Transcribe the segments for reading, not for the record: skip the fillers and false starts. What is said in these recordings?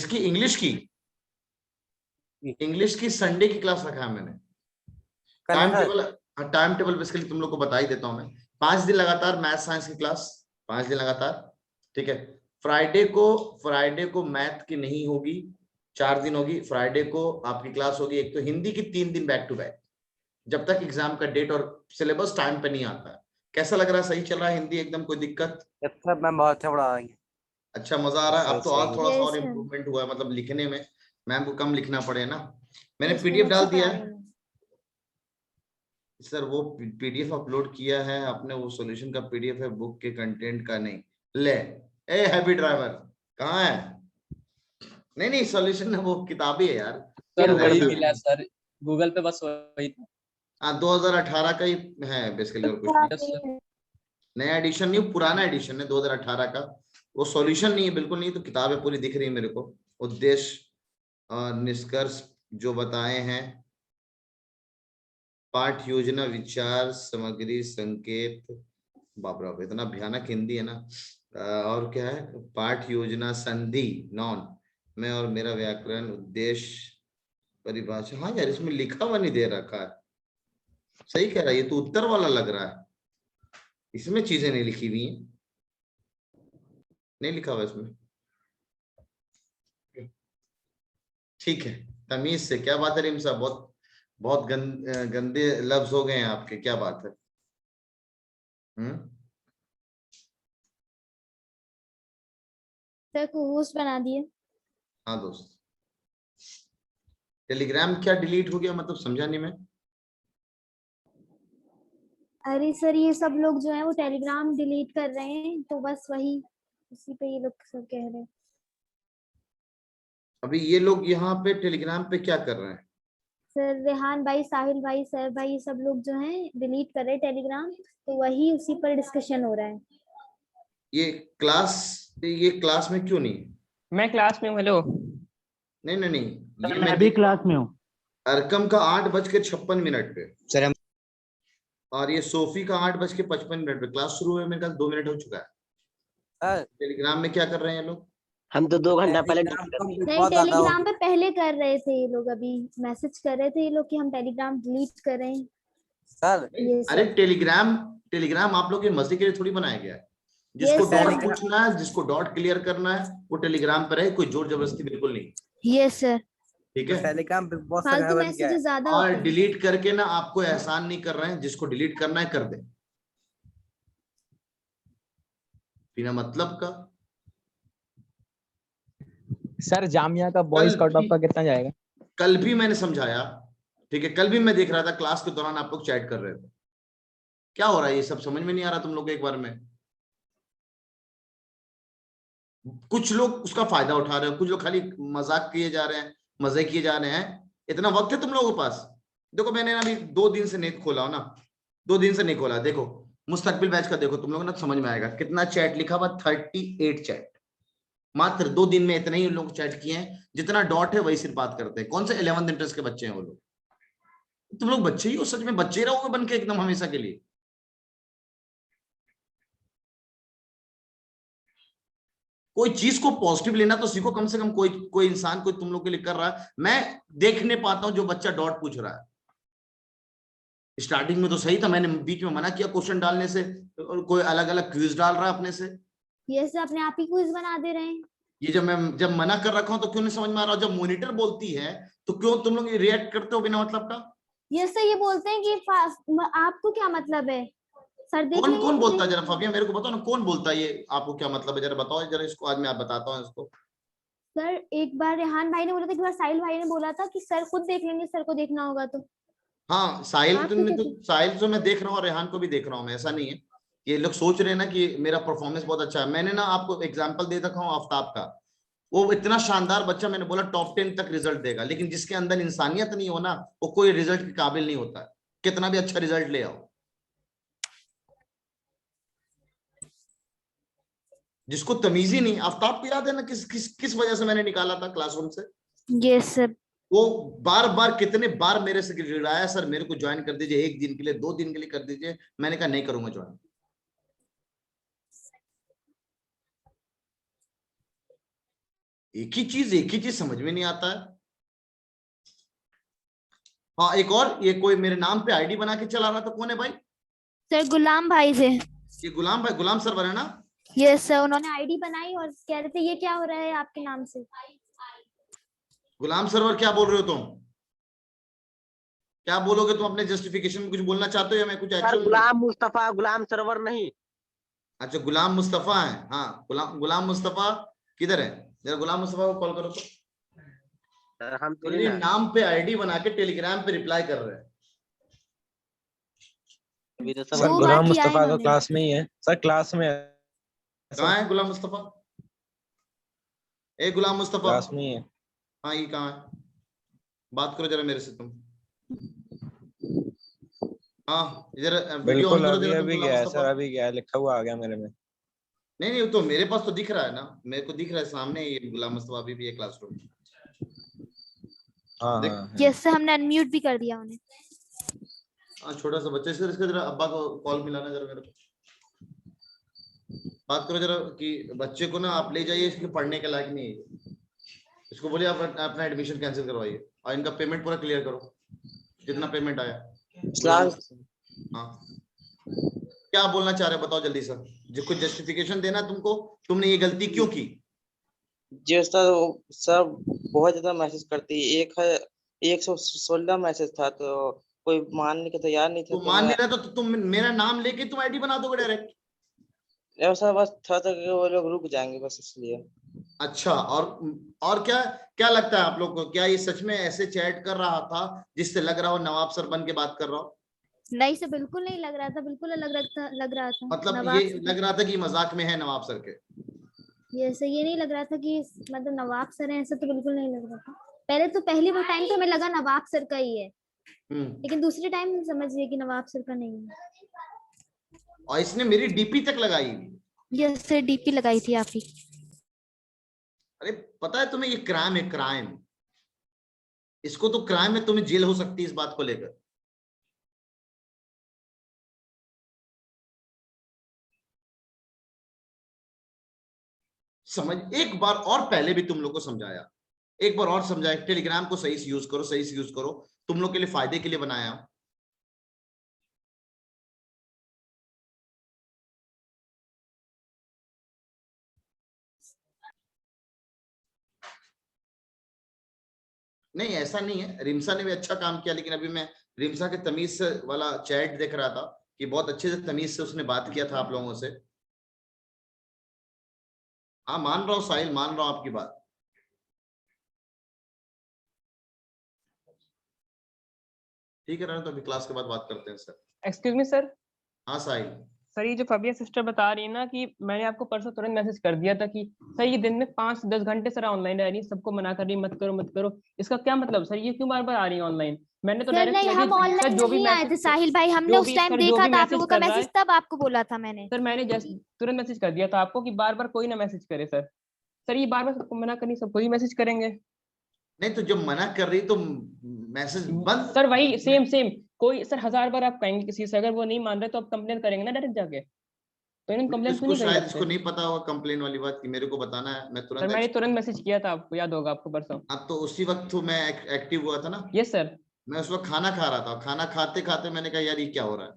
किसकी? इंग्लिश की संडे की क्लास रखा है मैंने। टाइम टेबल बेसिकली तुम लोग को बता ही देता हूं मैं। 5 दिन लगातार मैथ साइंस की क्लास, 5 दिन लगातार, ठीक है। फ्राइडे को मैथ की नहीं होगी, 4 दिन होगी। फ्राइडे को आपकी क्लास होगी एक तो हिंदी की 3 दिन बैक टू बैक, जब तक एग्जाम का डेट और सिलेबस टाइम पे नहीं आता है। कैसा लग रहा है? सही चल रहा है हिंदी एकदम? कोई दिक्कत? मैम बहुत बड़ा। अच्छा, मजा आ रहा है? अब तो और थोड़ा सा और Yes, sir. इम्प्रूवमेंट हुआ है, मतलब लिखने में मैम को कम लिखना पड़े ना। मैंने Yes, पीडीएफ ma'am, डाल अच्छी दिया पढ़ा है रही हैं। सर, वो पीडीएफ अपलोड किया है आपने, वो सॉल्यूशन का पीडीएफ है, बुक के कंटेंट का नहीं। ले ए हैवी ड्राइवर कहाँ है? नहीं नहीं, सॉल्यूशन वो किताबी है यार। सर यार वही ऐसा मिला सर गूगल पे, बस वही था। हाँ, 2018 का ही है बेसिकली, और कुछ नहीं। Yes sir. नया एडिशन नहीं, पुराना एडिशन है 2018 का। वो सॉल्यूशन नहीं है, बिल्कुल नहीं। तो किताब है, पूरी दिख रही है मेरे को। उद्देश्य और निष्कर्ष जो बताए हैं, पाठ योजना, विचार सामग्री, संकेत, बाप रे बाप, इतना भयानक हिंदी है ना। और क्या है? पाठ योजना, संधि, नॉन मैं और मेरा व्याकरण, उद्देश्य, परिभाषा। हाँ यार, इसमें लिखा हुआ नहीं दे रखा है। सही कह रहा है, ये तो उत्तर वाला लग रहा है, इसमें चीजें नहीं लिखी हुई हैं, नहीं लिखा हुआ इसमें। ठीक है, तमीज से। क्या बात है रिम साहब, बहुत बहुत गंदे लफ्ज हो गए हैं आपके, क्या बात है? सर को होस्ट बना दिए। हाँ दोस्त, टेलीग्राम क्या डिलीट हो गया? मतलब समझा नहीं मैं। अरे सर, ये सब लोग जो है वो टेलीग्राम डिलीट कर रहे हैं, तो बस वही उसी पे ये लोग सब कह रहे हैं। अभी ये लोग यहाँ पे टेलीग्राम पे क्या कर रहे हैं? सर रेहान भाई, साहिल भाई, सर भाई, ये सब लोग जो हैं डिलीट कर रहे हैं टेलीग्राम, तो वही उसी पर डिस्कशन हो रहा है। ये क्लास में क्यों नहीं? मैं क्लास में हूँ। हेलो नहीं नहीं नहीं, ये मैं भी क्लास में हूँ। अरकम का 8:56 पे सर हम और ये सोफी का 8:55 पे क्लास शुरू हुए, मेरे ख्याल 2 मिनट हो चुका है। टेलीग्राम में क्या कर रहे हैं ये लोग? हम तो 2 घंटा पहले नहीं, टेलीग्राम पे पहले कर रहे थे ये लोग, अभी मैसेज कर रहे थे ये लोग कि हम टेलीग्राम डिलीट कर रहे हैं। सर ये अरे सर, टेलीग्राम आप लोग के मजे के लिए थोड़ी बनाया गया है। जिसको Yes, sir. डॉट पूछना है, जिसको डॉट क्लियर करना है, वो टेलीग्राम पर रहे, कोई जोर जबरदस्ती बिल्कुल नहीं। Yes sir. ठीक है, टेलीग्राम पे बहुत फालतू सारे मैसेजेस ज्यादा और होते हैं। डिलीट करके ना आपको एहसान नहीं कर रहे हैं, जिसको डिलीट करना है कर दे, बिना मतलब का। सर, जामिया का बॉयज कट ऑफ का कितना जाएगा? कल भी मैंने समझाया, ठीक है, कल भी मैं देख रहा था क्लास के दौरान आप लोग चैट कर रहे थे। क्या हो रहा है? ये सब समझ में नहीं आ रहा तुम लोग को एक बार में। कुछ लोग उसका फायदा उठा रहे हैं, कुछ लोग खाली मजाक किए जा रहे हैं, मजे किए जा रहे हैं। इतना वक्त है तुम लोगों के पास? देखो, मैंने अभी 2 दिन से नहीं खोला हो ना, 2 दिन से नहीं खोला। देखो मुस्तकबिल बैच का, देखो तुम लोग ना, समझ में आएगा कितना चैट लिखा हुआ, 38 चैट। मात्र 2 दिन में इतने ही लोग चैट किए हैं। जितना डॉट है वही सिर्फ बात करते हैं। कौन से 11th इंटरेस्ट के बच्चे हैं वो लोग? तुम लोग बच्चे ही हो, सच में बच्चे रहोगे बन के एकदम हमेशा के लिए। कोई चीज को पॉजिटिव लेना तो सीखो कम से कम। कोई इंसान कोई तुम लोग के लिए कर रहा है, मैं देख नहीं पाता हूं जो बच्चा डॉट पूछ रहा है। स्टार्टिंग में तो सही था, मैंने बीच में मना किया क्वेश्चन डालने से, और कोई अलग अलग क्विज डाल रहा है अपने से। ये सर अपने आप ही क्विज बना दे रहे हैं। ये जब मना कर रखा हूं तो क्यों नहीं समझ में आ रहा? जब मॉनिटर बोलती है तो क्यों तुम लोग रिएक्ट करते हो बिना मतलब का? ये सर ये बोलते हैं कि आपको क्या मतलब है, सर देख कौन लेंगे कौन तो बोलता है? देख जरा लेंगे। फबिया मेरे को बताओ ना, कौन बोलता है ये? आपको क्या मतलब है, जरा बताओ जरा इसको, आज मैं आप बताता हूँ इसको। सर एक बार रेहान भाई ने बोला था, एक बार साहिल भाई ने बोला था कि सर खुद देख लेंगे, सर को देखना होगा तो। हाँ, साहिल आप तुमने तो, तो साहिल तो मैं देख रहा हूँ और रेहान को भी देख रहा हूँ मैं, ऐसा नहीं है। ये लोग सोच रहे हैं ना कि मेरा परफॉर्मेंस बहुत अच्छा है। मैंने ना आपको एग्जांपल दे रखा हूँ आफ्ताब का। वो इतना शानदार बच्चा, मैंने बोला टॉप 10 तक रिजल्ट देगा, लेकिन जिसके अंदर इंसानियत नहीं हो ना, वो कोई रिजल्ट के काबिल नहीं होता है, कितना भी अच्छा रिजल्ट ले आओ। जिसको तमीज ही नहीं। आफ्ताब को याद है ना किस किस किस वजह से मैंने निकाला था क्लासरूम से? Yes sir. वो बार बार कितने बार मेरे से गिड़गिड़ाया, सर मेरे को ज्वाइन कर दीजिए, 1 दिन के लिए, 2 दिन के लिए कर दीजिए। मैंने कहा नहीं करूंगा ज्वाइन। एक ही चीज समझ में नहीं आता है। हाँ एक और, ये कोई मेरे नाम पे आईडी बना के चला रहा था, कौन है भाई? सर गुलाम भाई से। ये गुलाम भाई, गुलाम सरवर है ना? यस सर, उन्होंने आईडी बनाई और कह रहे थे ये क्या हो रहा है आपके नाम से। गुलाम सरवर क्या बोल रहे हो तुम? क्या बोलोगे तुम? अपने जस्टिफिकेशन में कुछ बोलना चाहते हो या मैं कुछ सर एक्शन? गुलाम मुस्तफा, गुलाम सरवर नहीं। अच्छा गुलाम मुस्तफा है, हाँ गुलाम मुस्तफा किधर है? जरा गुलाम मुस्तफा को कॉल करो तो। सर हम थोड़ी मेरे ना। नाम पे आईडी बना के टेलीग्राम पे रिप्लाई कर रहे हैं। अभी तो दो सब सर बार गुलाम किया है मुस्तफा तो इन्होंने। क्लास में ही है सर, क्लास में है कहाँ है गुलाम मुस्तफा? ए गुलाम मुस्तफा, क्लास में ही है। हाँ ये कहाँ है? बात करो जरा मेरे से तुम। हाँ इधर वीडियो ऑन बिल्कुल करो अभी जरा तुम, अभी गुलाम गया है मुस्तफा। सर, अभी गया है, लिखा हुआ आ गया मेरे में। नहीं नहीं, वो तो मेरे पास तो दिख रहा है ना, मेरे को दिख रहा है सामने, ये गुलाम मुस्तफा अभी भी है क्लासरूम में। हाँ देख। हाँ है। यस सर, हमने अनम्यूट भी कर दिया उन्हें। हाँ छोटा सा बच्चा, इसका जरा अब्बा को कॉल मिलाना जरा मेरे को। बात करो जरा कि बच्चे को ना आप ले जाइए, इसके पढ़ने के लायक नहीं है, इसको बोलिए आप अपना एडमिशन कैंसिल करवाइए और इनका पेमेंट पूरा क्लियर करो, जितना पेमेंट आया। हाँ क्या बोलना चाह रहे हो बताओ जल्दी सर, जो कुछ जस्टिफिकेशन देना तुमको, तुमने ये गलती क्यों की? जी सर, सर बहुत ज्यादा मैसेज करती है। एक है 116 मैसेज था, तो कोई मानने के तैयार नहीं था। तो मान नहीं रहा तो तुम मेरा नाम लेके तुम आईडी बना दोगे डायरेक्ट? सर बस थोड़ा सा वो लोग रुक जाएंगे बस इसलिए। अच्छा, और क्या क्या लगता है आप लोग को, क्या ये सच में ऐसे चैट कर रहा था जिससे लग रहा हो नवाब सर बन के बात कर रहा हो? नहीं सर, बिल्कुल नहीं लग रहा था, बिल्कुल अलग लग रहा था। मतलब नवाब ये सर लग रहा था कि मजाक में है नवाब सर के? ये सर, ये नहीं लग रहा था कि मतलब नवाब सर हैं, ऐसा तो बिल्कुल नहीं लग रहा था। पहली वो टाइम तो हमें लगा नवाब सर का ही है, लेकिन दूसरे टाइम समझ गए कि नवाब सर का नहीं है। और इसने मेरी डीपी तक लगाई। ये सर डीपी लगाई थी आप ही। अरे पता है तुम्हें, ये क्राइम है, क्राइम। इसको तो क्राइम है, तुम्हें जेल हो सकती है इस बात को लेकर। समझ, एक बार और पहले भी तुम लोग को समझाया, एक बार और समझाया, टेलीग्राम को सही से यूज करो, सही से यूज करो, तुम लोग के लिए फायदे के लिए बनाया। नहीं ऐसा नहीं है, रिम्सा ने भी अच्छा काम किया, लेकिन अभी मैं रिम्सा के तमीज से वाला चैट देख रहा था कि बहुत अच्छे से तमीज से उसने बात किया था आप लोगों से। हाँ मान रहा हूँ साहिल, मान रहा हूँ आपकी बात। ठीक है रहना, तो अभी क्लास के बाद बात करते हैं सर। Excuse me sir. हाँ साहिल। सर ये जो फबिया सिस्टर बता रही है ना कि मैंने आपको परसों तुरंत मैसेज कर दिया था कि सर ये दिन में 5 से 10 घंटे सर ऑनलाइन रह रही है, सबको मना कर रही है, मत करो मत करो। इसका क्या मतलब सर, ये क्यों बार बार आ रही है ऑनलाइन? मैंने तो सर डायरेक्ट नहीं, हम सर ऑनलाइन जो भी नहीं आए थे मैसेज साहिल भाई, हमने जो उस भी टाइम सर जो देखा भी था आप लोगों मैसेज का कर रहा है मैसेज, तब आपको बोला था मैंने। सर, मैंने जस्ट तुरंत मैसेज कर दिया था आपको कि बार बार कोई ना मैसेज करे सर। सर ये बार बार सबको मना करनी, सबको ही मैसेज करेंगे? नहीं तो जब मना कर रही तो मैसेज बंद। सर वही सेम सेम, कोई सर 1000 बार आप कहेंगे किसी से, अगर वो नहीं मान रहे तो आप कंप्लेन करेंगे ना डायरेक्ट जाके, तो इन्होंने कंप्लेन क्यों इसको नहीं करी शायद आपसे? इसको नहीं पता होगा कंप्लेन वाली बात कि मेरे को बताना है, मैं सर मैंने तुरंत। तुरंत मैसेज किया था आपको, याद होगा आपको परसों। अब तो उसी वक्त तो मैं एक्टिव हुआ था ना। Yes sir. मैं उस वक्त खाना खा रहा था, खाना खाते खाते मैंने कहा यार ये क्या हो रहा है।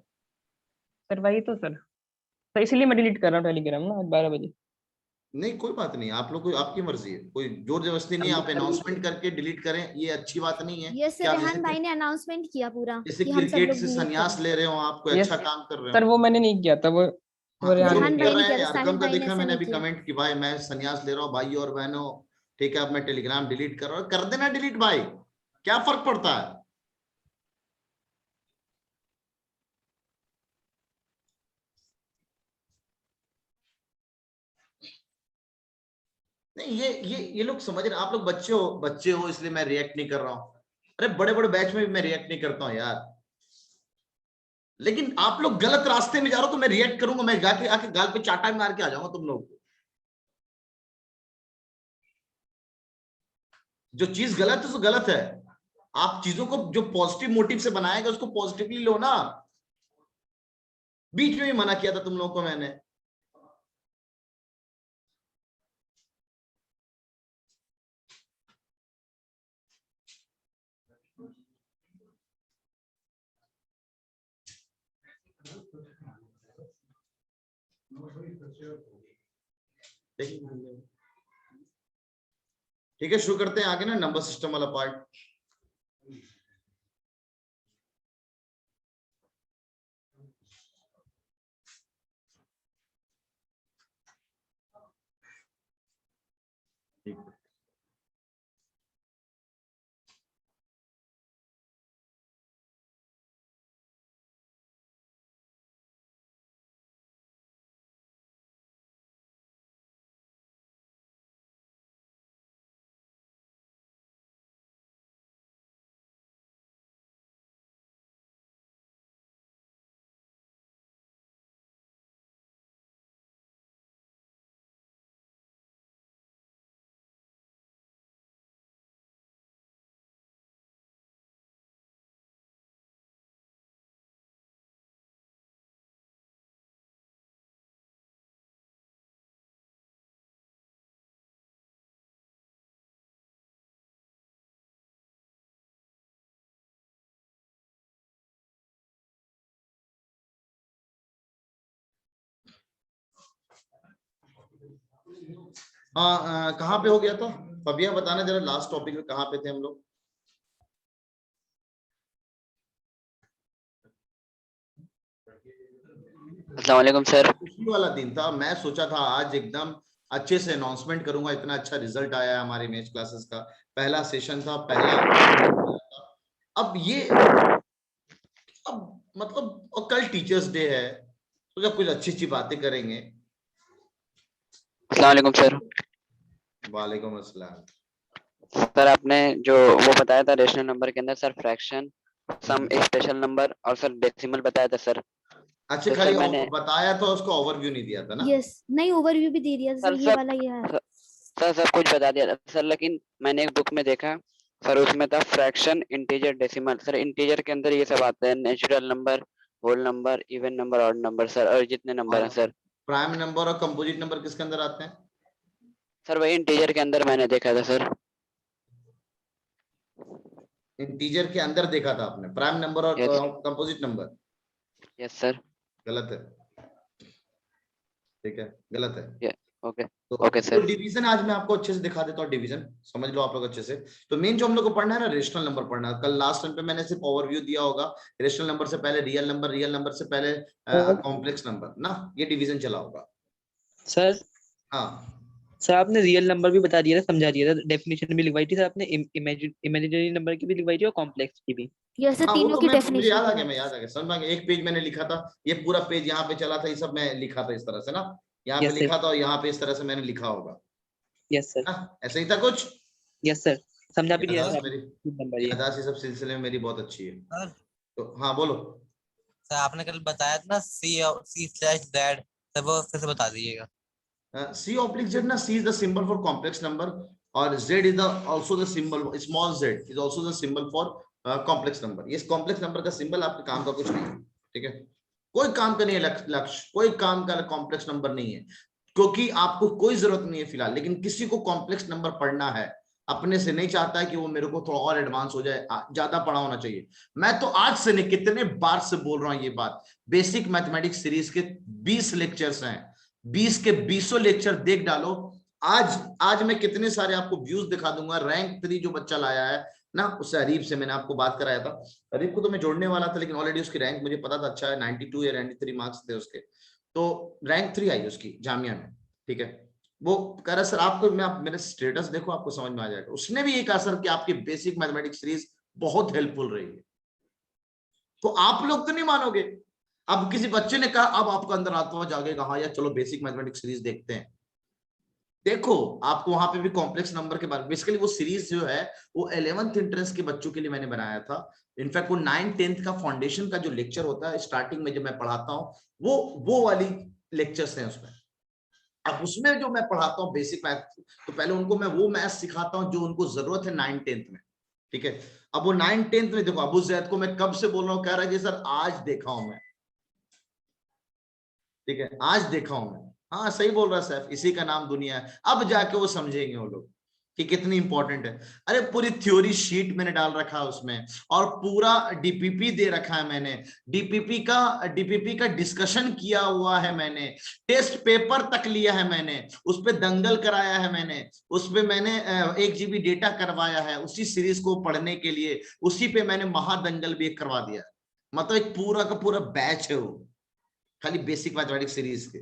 सर वही तो सर, तो इसलिए मैं डिलीट कर रहा हूँ टेलीग्राम ना आज 12 बजे। नहीं कोई बात नहीं, आप लोग को आपकी मर्जी है, कोई जोर जबरदस्ती नहीं है, आप अनाउंसमेंट करके डिलीट करें, ये अच्छी बात नहीं है। ये सर क्या रेहान भाई ने अनाउंसमेंट किया पूरा जैसे कि हम सब क्रिकेट लोग से डिलीट संन्यास करें। ले रहे हो आप, कोई यस अच्छा काम कर रहे सर, हो। वो मैंने नहीं किया था, वो हाँ, रेहान जो ने भी रेहान कर भाई रहे नहीं किया हैं था, साहिल अरकम का भाई ने देखा ऐसा मैंने नहीं अभी किया। कमेंट कि भाई मैं संन्यास ले रहा हूँ भाई और बहनों, ठीक है अब मैं टेलीग्राम डिलीट कर रहा हूँ, कर देना डिलीट भाई, क्या फर्क पड़ता है। नहीं ये लोग समझ रहे, आप लोग बच्चे हो इसलिए मैं रिएक्ट नहीं कर रहा हूँ। अरे बड़े बड़े बैच में भी मैं रिएक्ट नहीं करता हूँ यार, लेकिन आप लोग गलत रास्ते में जा रहे हो तो मैं रिएक्ट करूंगा, मैं जाके आके गाल पे चाटा मार के आ जाऊंगा तुम लोग को। जो चीज गलत है तो गलत है, आप चीजों को जो पॉजिटिव मोटिव से बनाएगा उसको पॉजिटिवली लो ना। बीच में भी मना किया था तुम लोगों को मैंने। ठीक है, शुरू करते हैं आगे ना नंबर सिस्टम वाला पार्ट। हाँ, कहाँ पे हो गया था फबिया, बताना जरा लास्ट टॉपिक में कहाँ पे थे हम लोग। अस्सलाम वालेकुम सर। खुशी वाला दिन था, मैं सोचा था आज एकदम अच्छे से अनाउंसमेंट करूंगा, इतना अच्छा रिजल्ट आया है हमारे मैथ क्लासेस का, पहला सेशन था, पहला। अब ये अब मतलब और कल टीचर्स डे है, तो जब कुछ अच्छी अच्छी बातें करेंगे। अस्सलाम वालेकुम सर। वालेकुम अस्सलाम। सर आपने जो वो बताया था रेशनल नंबर के अंदर सर फ्रैक्शन, सम, स्पेशल नंबर और सर डेसिमल बताया था सर। अच्छा, तो खाली सर मैंने बताया था, उसको ओवरव्यू नहीं दिया था ना। यस, नहीं ओवरव्यू भी दे दिया सर, ये वाला ये है सर सब कुछ बता दिया था सर, लेकिन मैंने एक बुक में देखा सर, उसमें था fraction, integer, decimal. Sir integer के अंदर ये सब आता है, natural number, whole number, even number, odd number sir, और जितने नंबर हैं सर। प्राइम नंबर और कंपोजिट नंबर किसके अंदर आते हैं? सर वही इंटीजर के अंदर मैंने देखा था सर। इंटीजर के अंदर देखा था आपने प्राइम नंबर और कंपोजिट नंबर? Yes sir. गलत है, ठीक है, गलत है। ओके तो ओके सर। डिवीजन आज मैं आपको अच्छे से दिखा देता हूँ, डिवीजन समझ लो आप लोग अच्छे से। तो मेन जो हम लोग को पढ़ना है ना, रेशनल नंबर पढ़ना है। कल लास्ट टाइम पे मैंने सिर्फ ओवरव्यू दिया होगा, रेशनल नंबर से पहले रियल नंबर, रियल नंबर से पहले कॉम्प्लेक्स नंबर ना, ये डिवीजन चला होगा सर। हाँ सर आपने रियल नंबर भी बता दिया था, समझा दिया था, डेफिनेशन भी लिखवाई थी सर आपने, इमेजिनरी नंबर की भी लिखवाई थी और कॉम्प्लेक्स की भी। ये सर हाँ, वो तीनों तो की मुझे डेफिनेशन याद आ गया, मैं याद आ गया, समझ में आ गया। एक पेज मैंने लिखा था, ये पूरा पेज यहाँ पे चला था, ये सब मैं लिखा था इस तरह से ना, यहाँ पे लिखा था और यहाँ पे इस तरह से मैंने लिखा होगा। Yes sir. ऐसे ही था कुछ। यस सर, समझा भी दिया याददाश्त मेरी, याददाश्त ये सब सिलसिले में मेरी बहुत अच्छी है। सर तो हाँ बोलो सर, आपने कल बताया था ना C/Z, सर वो फिर से बता दीजिएगा। C ऑब्लिक Z ना, C is the symbol for complex number और Z is the also the symbol, small z is also the symbol for complex number। ये complex number का सिंबल आपके काम का कुछ नहीं है, ठीक है, कोई काम का नहीं है, लक्ष्य कोई काम का कॉम्प्लेक्स नंबर नहीं है, क्योंकि आपको कोई जरूरत नहीं है फिलहाल। लेकिन किसी को कॉम्प्लेक्स नंबर पढ़ना है, अपने से नहीं चाहता है कि वो मेरे को थोड़ा और एडवांस हो जाए, ज्यादा पढ़ा होना चाहिए। मैं तो आज से नहीं कितने बार से बोल रहा हूं ये बात, बेसिक मैथमेटिक्स सीरीज के 20 लेक्चर्स हैं, 20 के 20 लेक्चर देख डालो। आज मैं कितने सारे आपको व्यूज दिखा दूंगा। रैंक 3 जो बच्चा लाया है ना, उससे अरीब से मैंने आपको बात कराया था, अरीब को तो मैं जोड़ने वाला था, लेकिन ऑलरेडी उसकी रैंक मुझे पता था अच्छा है, 92 या 93 मार्क्स थे उसके, तो रैंक 3 आई उसकी जामिया में, ठीक है। वो कह रहा सर आपको, मेरे स्टेटस देखो आपको समझ में आ जाएगा। उसने भी ये कहा सर कि आपकी बेसिक मैथमेटिक्स सीरीज बहुत हेल्पफुल रही है। तो आप लोग तो नहीं मानोगे, अब किसी बच्चे ने कहा अब आपका अंदर आत्मा जागेगा, हाँ यार चलो बेसिक मैथमेटिक्स सीरीज देखते हैं। देखो आपको वहां पे भी कॉम्प्लेक्स नंबर के बारे में, बेसिकली वो सीरीज जो है वो 11th एंट्रेंस के बच्चों के लिए मैंने बनाया था। इनफैक्ट वो 9th 10th का फाउंडेशन का जो लेक्चर होता है स्टार्टिंग में जब मैं पढ़ाता हूँ, वो वाली लेक्चर्स हैं उसमें। अब उसमें जो मैं पढ़ाता हूँ बेसिक मैथ, तो पहले उनको मैं वो मैथ सिखाता हूँ जो उनको जरूरत है 9th 10th में, ठीक है। अब वो 9th 10th में देखो, अबू जैद को मैं कब से बोल रहा हूँ, कह रहा है कि सर आज देखा हूं मैं, ठीक है, आज देखा हूं मैं। हाँ सही बोल रहा है सैफ, इसी का नाम दुनिया है। अब जाके वो समझेंगे वो लोग कि कितनी इंपॉर्टेंट है। अरे पूरी थ्योरी शीट मैंने डाल रखा है उसमें, और पूरा डीपीपी दे रखा है मैंने, डीपीपी का डिस्कशन किया हुआ है मैंने, टेस्ट पेपर तक लिया है मैंने, उस पे दंगल कराया है मैंने, उस पे मैंने 1 GB डेटा करवाया है उसी सीरीज को पढ़ने के लिए, उसी पे मैंने महादंगल भी एक करवा दिया। मतलब एक पूरा का पूरा बैच है वो, खाली बेसिक मैथमेटिक्स सीरीज के।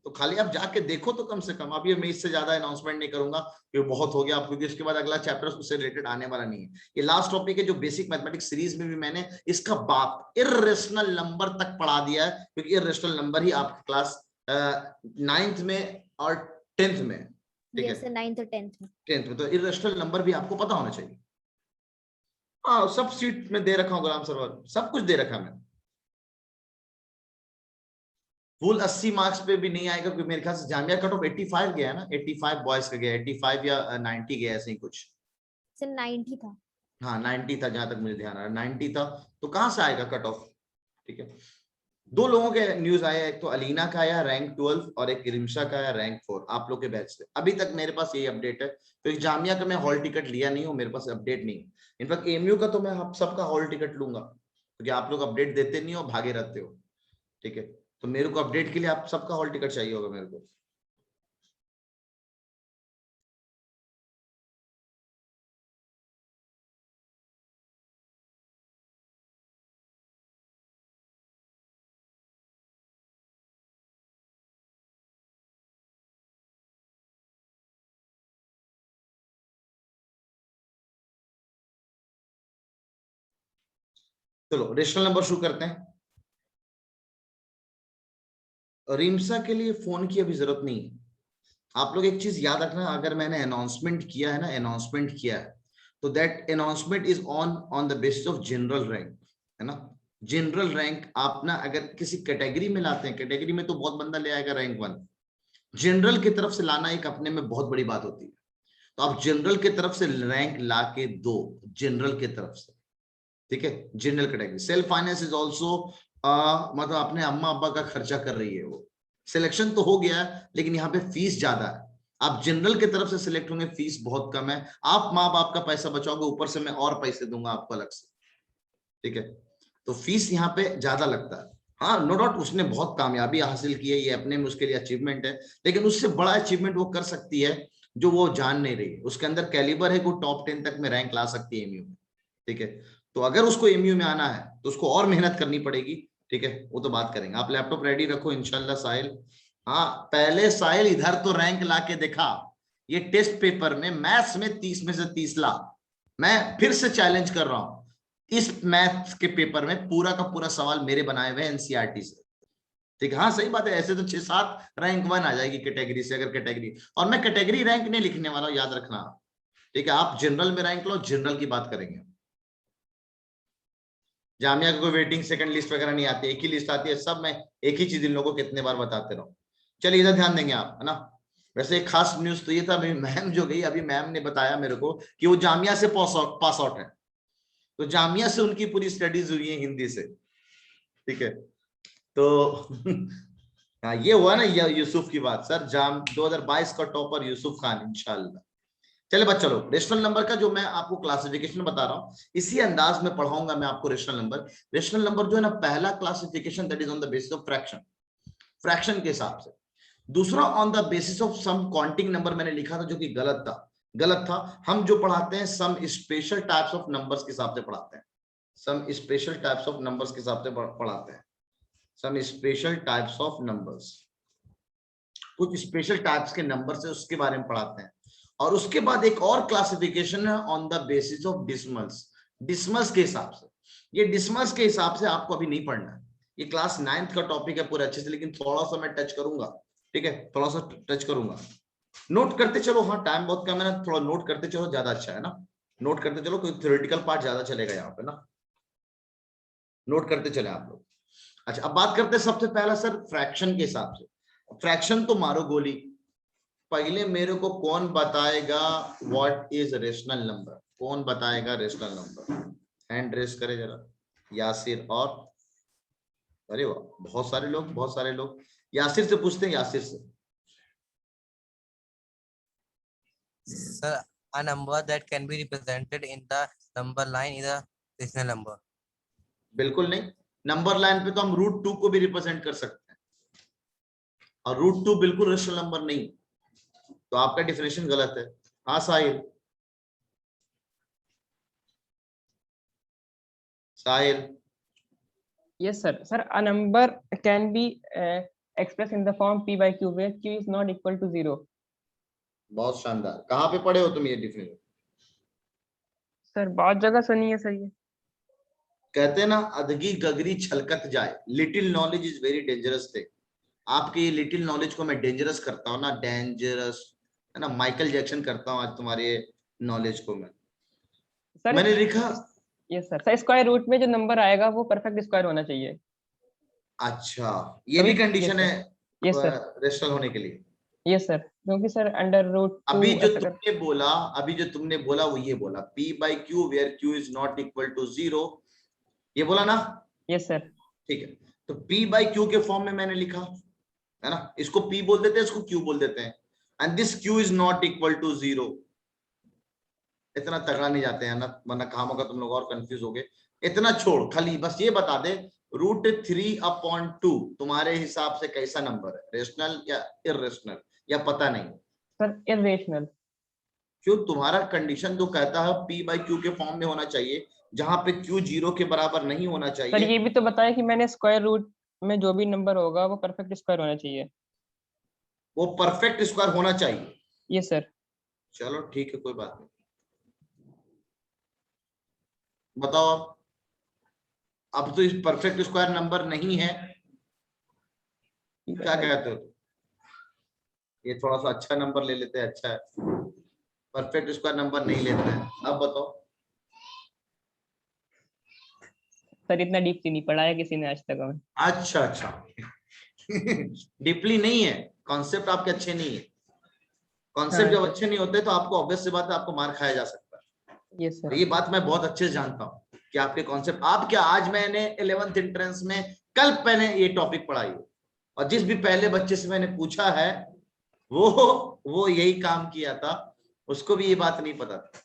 तो खाली आप जाके देखो तो कम से कम। अभी मैं इससे ज्यादा अनाउंसमेंट नहीं करूंगा क्योंकि बहुत हो गया, क्योंकि उसके बाद अगला चैप्टर उससे रिलेटेड आने वाला नहीं है। ये लास्ट टॉपिक है जो बेसिक मैथमेटिक्स सीरीज में भी मैंने इसका बाप इर्रेशनल नंबर तक पढ़ा दिया है, क्योंकि इर्रेशनल नंबर ही आपकी क्लास 9th में और 10th में, ठीक है, 9th और 10th में। तो इर्रेशनल नंबर भी आपको पता होना चाहिए। हाँ, सब सीट में दे रखा हूँ गुलाम सरवर, सब कुछ दे रखा मैं। फुल 80 मार्क्स पे भी नहीं आएगा क्योंकि मेरे ख्याल से जामिया कट ऑफ 85 गया है ना, 85 बॉयज का गया, 85 या 90 गया, ऐसे ही कुछ। सर 90 था। हाँ 90 था, जहां तक मुझे ध्यान आ रहा है 90 था। तो कहां से आएगा कट ऑफ? ठीक है, 2 लोगों के न्यूज आया, एक तो अलीना का आया रैंक 12 और एक रिमशा का आया रैंक 4, आप लोग के बैच से। अभी तक मेरे पास यही अपडेट है, तो जामिया का मैं हॉल टिकट लिया नहीं हूँ, मेरे पास अपडेट नहीं है। इनफैक्ट एमयू का तो मैं आप सबका हॉल टिकट लूंगा, क्योंकि आप लोग अपडेट देते नहीं हो, भागे रहते हो, ठीक है। तो मेरे को अपडेट के लिए आप सबका हॉल टिकट चाहिए होगा मेरे को। चलो रेशनल नंबर शुरू करते हैं। रिमसा के लिए फोन की अभी जरूरत नहीं है। आप लोग एक चीज याद रखना, अगर मैंने अनाउंसमेंट किया है ना, अनाउंसमेंट किया है, तो that announcement is on the basis of general rank, है ना। जनरल रैंक आप ना अगर किसी कैटेगरी में लाते हैं, कैटेगरी में तो बहुत बंदा ले आएगा रैंक 1, जनरल की तरफ से लाना एक अपने में बहुत बड़ी बात होती है। तो आप जनरल की तरफ से रैंक ला के दो, जनरल की तरफ से, ठीक है। General category self finance is also, मतलब अपने अम्मा अब्बा का खर्चा कर रही है वो। सिलेक्शन तो हो गया है, लेकिन यहाँ पे फीस ज्यादा है। आप जनरल की तरफ से सिलेक्ट होंगे, फीस बहुत कम है, आप माँ बाप का पैसा बचाओगे, ऊपर से मैं और पैसे दूंगा आपको अलग से, ठीक है। तो फीस यहाँ पे ज्यादा लगता है। हाँ नो डाउट उसने बहुत कामयाबी हासिल की है, ये अपने में उसके लिए अचीवमेंट है, लेकिन उससे बड़ा अचीवमेंट वो कर सकती है जो वो जान नहीं रही है। उसके अंदर कैलिबर है, वो टॉप 10 तक में रैंक ला सकती है एमयू में, ठीक है। तो अगर उसको एमयू में आना है तो उसको और मेहनत करनी पड़ेगी, ठीक है, वो तो बात करेंगे। आप लैपटॉप रेडी रखो इंशाल्लाह साहिल। हाँ पहले साहिल इधर तो रैंक ला के दिखा, ये टेस्ट पेपर में मैथ्स में 30 में से 30 ला। मैं फिर से चैलेंज कर रहा हूं, इस मैथ्स के पेपर में पूरा का पूरा सवाल मेरे बनाए हुए एनसीईआरटी से, ठीक है। हाँ सही बात है, ऐसे तो 6-7 रैंक 1 आ जाएगी कैटेगरी से, अगर कैटेगरी, और मैं कैटेगरी रैंक नहीं लिखने वाला हूं, याद रखना, ठीक है। आप जनरल में रैंक लो, जनरल की बात करेंगे। जामिया को कोई वेटिंग सेकंड लिस्ट वगैरह नहीं आती, एक ही लिस्ट आती है, सब मैं एक ही चीज इन लोगों को कितने बार बताते रहो। चलिए इधर ध्यान देंगे आप, है ना। वैसे एक खास न्यूज तो ये था, मैम जो गई अभी, मैम ने बताया मेरे को कि वो जामिया से पास आउट है, तो जामिया से उनकी पूरी स्टडीज हुई है हिंदी से, ठीक है। तो हाँ ये हुआ ना यूसुफ की बात, सर 2022 का टॉपर यूसुफ खान इंशाल्लाह। चले बच्चा लोग, रेशनल नंबर का जो मैं आपको क्लासिफिकेशन बता रहा हूँ, इसी अंदाज में पढ़ाऊंगा मैं आपको रेशनल नंबर। रेशनल नंबर जो है ना, पहला classification that is on the basis of fraction, fraction के हिसाब से। दूसरा on the basis of some counting number मैंने लिखा था, जो कि गलत था। हम जो पढ़ाते हैं some special types of numbers के हिसाब से पढ़ाते हैं, some special types of numbers के हिसाब से पढ़ाते हैं, some special types of numbers, कुछ स्पेशल टाइप्स के नंबर से उसके बारे में पढ़ाते हैं। और उसके बाद एक और क्लासिफिकेशन है ऑन द बेसिस ऑफ डिसमल्स, डिसमल्स के हिसाब से। ये डिसमल्स के हिसाब से आपको अभी नहीं पढ़ना है, ये क्लास 9th का टॉपिक है पूरा अच्छे से, लेकिन थोड़ा सा मैं टच करूंगा, ठीक है, थोड़ा सा टच करूंगा। नोट करते चलो, हाँ टाइम बहुत कम है ना, थोड़ा नोट करते चलो, ज्यादा अच्छा है ना। नोट करते चलो, कोई थ्योरेटिकल पार्ट ज्यादा चलेगा यहाँ पे ना, नोट करते चले आप लोग। अच्छा अब बात करते हैं सबसे पहला सर फ्रैक्शन के हिसाब से। फ्रैक्शन तो मारो गोली, पहले मेरे को कौन बताएगा व्हाट इज रेशनल नंबर, कौन बताएगा रेशनल नंबर? हैंड रेस करे जरा, यासिर और, अरे वाह बहुत सारे लोग। यासिर से पूछते हैं, यासिर से। Sir, a number that can be represented in the number line is a rational number. बिल्कुल नहीं, नंबर लाइन पे तो हम √2 को भी रिप्रेजेंट कर सकते हैं और √2 बिल्कुल रेशनल नंबर नहीं, तो आपका डिफिनेशन गलत है। हाँ साहिल, साहिल। Yes, sir. Sir, a number can be expressed in the form p by q where q is not equal to 0. बहुत शानदार, कहाँ पे पढ़े हो तुम ये डिफिनेशन? सर बहुत जगह सुनी है सर ये। कहते हैं ना, अधगी गगरी छलकत जाए, little knowledge is very dangerous thing. आपके ये लिटिल नॉलेज को मैं डेंजरस करता हूँ ना, डेंजरस है ना, माइकल जैक्सन करता हूँ आज तुम्हारे नॉलेज को मैं। सर मैंने लिखा, yes sir, sir square root में जो नंबर आएगा वो परफेक्ट स्क्वायर होना चाहिए। अच्छा ये भी कंडीशन है यस सर, रेशनल होने के लिए? यस सर, क्योंकि सर अंडर रूट अभी जो तुमने बोला वो ये बोला p by q where q is not equal to 0, ये बोला ना? Yes sir. ठीक है, तो p by q के फॉर्म में मैंने लिखा है ना, इसको p बोल देते हैं, इसको q बोल देते हैं, and this q is not equal to 0। इतना तगड़ा नहीं जाते हैं ना, वरना काम होगा तुम लोग और कंफ्यूज हो गए। इतना छोड़, खाली बस ये बता दे √3/2 तुम्हारे हिसाब से कैसा नंबर है, रेशनल या इररेशनल, या पता नहीं? Sir irrational. क्यों? तुम्हारा कंडीशन तो कहता है p by q के फॉर्म में होना चाहिए, जहां पे q 0 के बराबर नहीं होना सर चाहिए। ये भी तो बताया कि मैंने स्क्वायर रूट में जो भी नंबर होगा वो परफेक्ट स्क्वायर होना चाहिए। वो परफेक्ट स्क्वायर होना चाहिए। Yes sir. चलो ठीक है, कोई बात नहीं। बताओ अब तो इस परफेक्ट स्क्वायर नंबर नहीं है, क्या कहते हो? ये थोड़ा सा अच्छा नंबर ले लेते हैं, अच्छा है, परफेक्ट स्क्वायर नंबर नहीं लेते हैं। अब बताओ। सर इतना डीपली नहीं पढ़ाया किसी ने आज तक हमें। अच्छा डीपली नहीं है, कॉन्सेप्ट आपके अच्छे नहीं है। कॉन्सेप्ट जब अच्छे नहीं होते तो आपको ऑब्वियस सी बात है, आपको मार खाया जा सकता है। Yes sir. ये बात मैं बहुत अच्छे से जानता हूँ कि आपके कॉन्सेप्ट, आप क्या, आज मैंने 11th एंट्रेंस में कल मैंने ये टॉपिक पढ़ाई है, और जिस भी पहले बच्चे से मैंने पूछा है वो यही काम किया था, उसको भी ये बात नहीं पता था।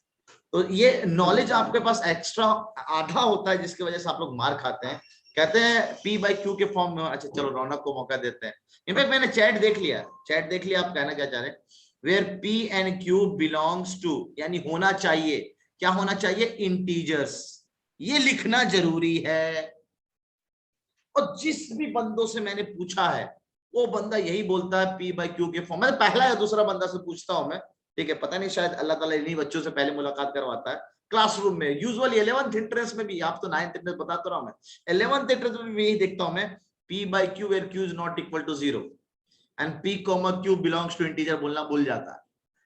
तो ये नॉलेज आपके पास एक्स्ट्रा आधा होता है, जिसकी वजह से आप लोग मार खाते हैं। कहते हैं p by q के फॉर्म में। अच्छा चलो रौनक को मौका देते हैं। इनफैक्ट मैंने चैट देख लिया, आप कहना क्या चाह रहे हैं? Where p and q belongs to, यानी होना चाहिए, क्या होना चाहिए? इंटीजर्स। ये लिखना जरूरी है, और जिस भी बंदों से मैंने पूछा है वो बंदा यही बोलता है p by q के फॉर्म में। पहला या दूसरा बंदा से पूछता हूं मैं, ठीक है, पता नहीं, शायद अल्लाह ताला इन्हीं बच्चों से पहले मुलाकात करवाता है क्लासरूम में। यूजुअली 11th एंट्रेंस में भी, आप तो 9th एंट्रेंस बता तो रहा हूं मैं, 11th एंट्रेंस में भी यही देखता हूं मैं, p by q where q is not equal to 0 and p, q belongs to integer बोलना भूल जाता है।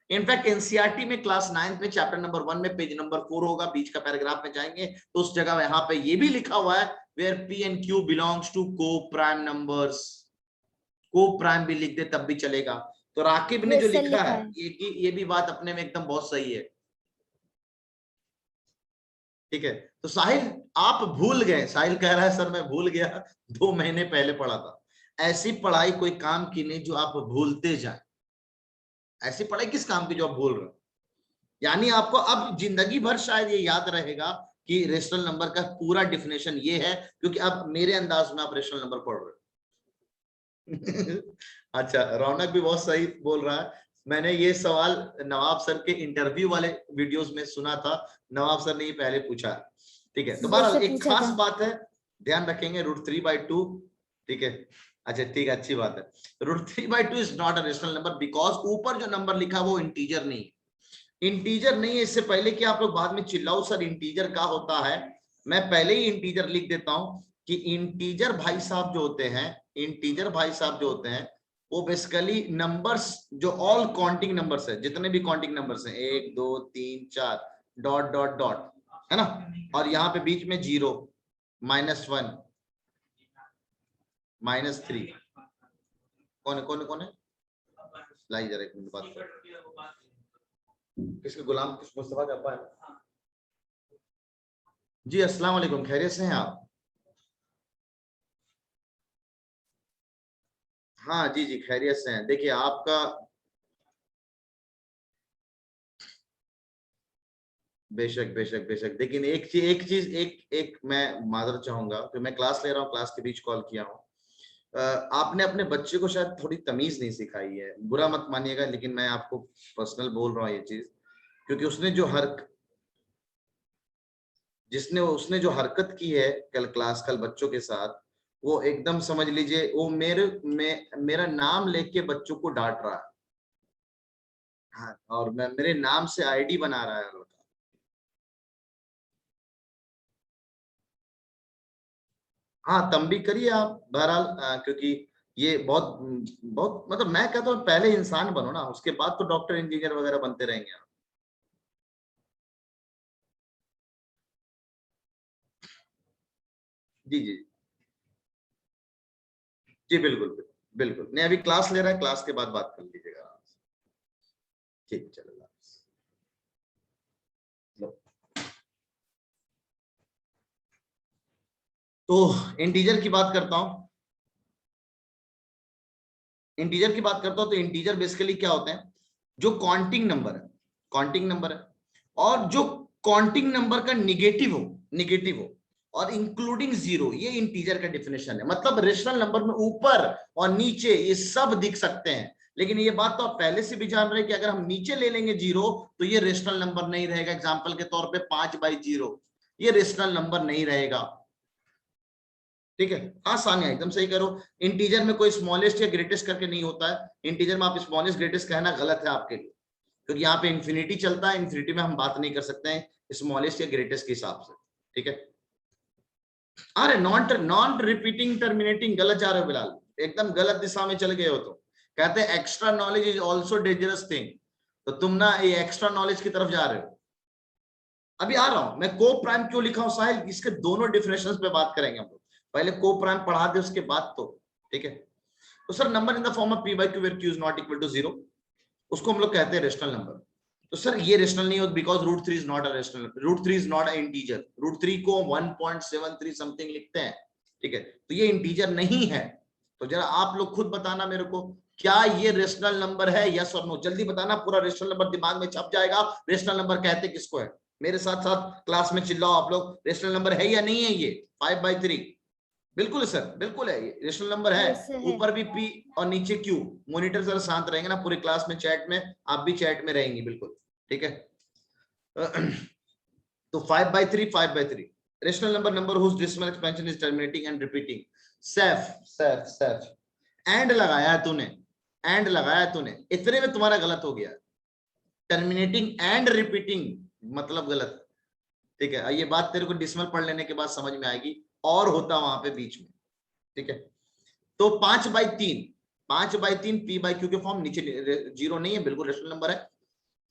इनफैक्ट एनसीईआरटी में क्लास 9th में चैप्टर नंबर 1 में पेज नंबर 4 होगा, बीच का पैराग्राफ में जाएंगे तो उस जगह यहाँ पे ये भी लिखा हुआ है, where p and q belongs to co-prime numbers। co-prime भी लिख दे तब भी चलेगा। तो राकिब ने जो लिखा है ये भी बात अपने में एकदम बहुत सही है, ठीक है। तो साहिल आप भूल गए, साहिल कह रहा है सर मैं भूल गया, 2 महीने पहले पढ़ा था। ऐसी पढ़ाई कोई काम की नहीं जो आप भूलते जाए, ऐसी पढ़ाई किस काम की जो आप भूल रहे हो? यानी आपको अब जिंदगी भर शायद ये याद रहेगा कि रेशनल नंबर का पूरा डिफिनेशन ये है, क्योंकि अब मेरे अंदाज में आप रेशनल नंबर पढ़ रहे हो। अच्छा रौनक भी बहुत सही बोल रहा है। मैंने ये सवाल नवाब सर के इंटरव्यू वाले वीडियोस में सुना था, नवाब सर ने ये पहले पूछा, ठीक है। तो बहरहाल एक खास बात है, ध्यान रखेंगे √3/2, ठीक है। अच्छा ठीक है, अच्छी बात है। √3/2 is not a rational number because ऊपर जो नंबर लिखा वो इंटीजर नहीं, इंटीजर नहीं है। इससे पहले कि आप लोग बाद में चिल्लाओ सर इंटीजर क्या होता है, मैं पहले ही इंटीजर लिख देता हूं कि इंटीजर भाई साहब जो होते हैं, इंटीजर भाई साहब जो होते हैं वो बेसिकली नंबर्स, जो ऑल काउंटिंग नंबर्स है, जितने भी काउंटिंग नंबर्स हैं 1 2 3 4 डॉट डॉट डॉट, है ना, और यहाँ पे बीच में 0 -1 -3, कौन है कौन है कौन है? लाई जरा एक मिनट बात कर, किसके गुलाम किस मुस्तफा का अब्बा है? जी अस्सलाम वालेकुम, खैरियत से हैं आप? हाँ जी जी खैरियत से हैं। देखिए आपका बेशक बेशक बेशक। लेकिन एक चीज मैं माजरत चाहूंगा कि मैं क्लास ले रहा हूँ, क्लास के बीच कॉल किया हूँ। आपने अपने बच्चे को शायद थोड़ी तमीज नहीं सिखाई है, बुरा मत मानिएगा, लेकिन मैं आपको पर्सनल बोल रहा हूँ ये चीज, क्योंकि उसने जो हरकत की है कल बच्चों के साथ, वो एकदम समझ लीजिए वो मेरा नाम लेके बच्चों को डांट रहा है। हाँ, और मेरे नाम से आईडी बना रहा है लड़का। हाँ, तंबी करिए आप बहरहाल, क्योंकि ये बहुत बहुत मतलब मैं कहता हूँ पहले इंसान बनो ना, उसके बाद तो डॉक्टर इंजीनियर वगैरह बनते रहेंगे आप। जी जी जी, बिल्कुल बिल्कुल। नहीं, अभी क्लास ले रहा है, क्लास के बाद बात कर लीजिएगा आराम से। ठीक, चलेगा। तो इंटीजर की बात करता हूं, तो इंटीजर बेसिकली क्या होते हैं, जो काउंटिंग नंबर है और जो काउंटिंग नंबर का निगेटिव हो और इंक्लूडिंग जीरो, ये इंटीजर का डेफिनेशन है। मतलब रेशनल नंबर में ऊपर और नीचे ये सब दिख सकते हैं, लेकिन ये बात तो आप पहले से भी जान रहे हैं कि अगर हम नीचे ले लेंगे जीरो तो ये रेशनल नंबर नहीं रहेगा। एग्जांपल के तौर पे 5/0 ये रेशनल नंबर नहीं रहेगा। ठीक है, आसान है, एकदम सही करो। इंटीजर में कोई स्मॉलेस्ट या ग्रेटेस्ट करके नहीं होता है। इंटीजर में आप स्मॉलेस्ट ग्रेटेस्ट कहना गलत है आपके लिए, क्योंकि यहाँ पे इंफिनिटी चलता है। इंफिनिटी में हम बात नहीं कर सकते हैं स्मॉलेस्ट या ग्रेटेस्ट के हिसाब से। ठीक है, अरे नॉन रिपीटिंग टर्मिनेटिंग, गलत जा रहे हो बिलाल, एकदम गलत दिशा में चल गए हो। तो कहते हैं extra knowledge is also dangerous thing, तो तुम ना ये एक्स्ट्रा नॉलेज की तरफ जा रहे हो। अभी आ रहा हूं मैं। को प्राइम क्यों लिखा हूं साहिल, इसके दोनों डिफिनेशंस पे बात करेंगे हम लोग। पहले को प्राइम पढ़ा दे उसके बाद तो। ठीक है, तो sir number in the form of p/q where q is not equal to 0, उसको हम लोग कहते हैं रेशनल नंबर। तो सर ये रेशनल नहीं होता because √3 is not a rational, √3 is not a integer. √3 को 1.73 समथिंग लिखते हैं। ठीक है, तो ये इंटीजर नहीं है। तो जरा आप लोग खुद बताना मेरे को, क्या ये रेशनल नंबर है, यस और नो? जल्दी बताना, पूरा रेशनल नंबर दिमाग में छप जाएगा। रेशनल नंबर कहते किसको है? मेरे साथ साथ क्लास में चिल्लाओ आप लोग, रेशनल नंबर है या नहीं है ये 5/3? बिल्कुल सर, बिल्कुल है, ये रेशनल नंबर है। ऊपर भी p और नीचे q। मॉनिटर सर शांत रहेंगे ना पूरी क्लास में, चैट में आप भी चैट में रहेंगी, बिल्कुल ठीक है। तो 5/3 rational number whose decimal expansion is terminating and repeating। Saif and लगाया तूने, इतने में तुम्हारा गलत हो गया। टर्मिनेटिंग एंड रिपीटिंग मतलब गलत। ठीक है, ये बात तेरे को डिसिमल पढ़ लेने के बाद समझ में आएगी, और होता वहां पे बीच में। ठीक है, तो 5/3 p/q के फॉर्म, नीचे 0 नहीं है, बिल्कुल रेशनल नंबर है।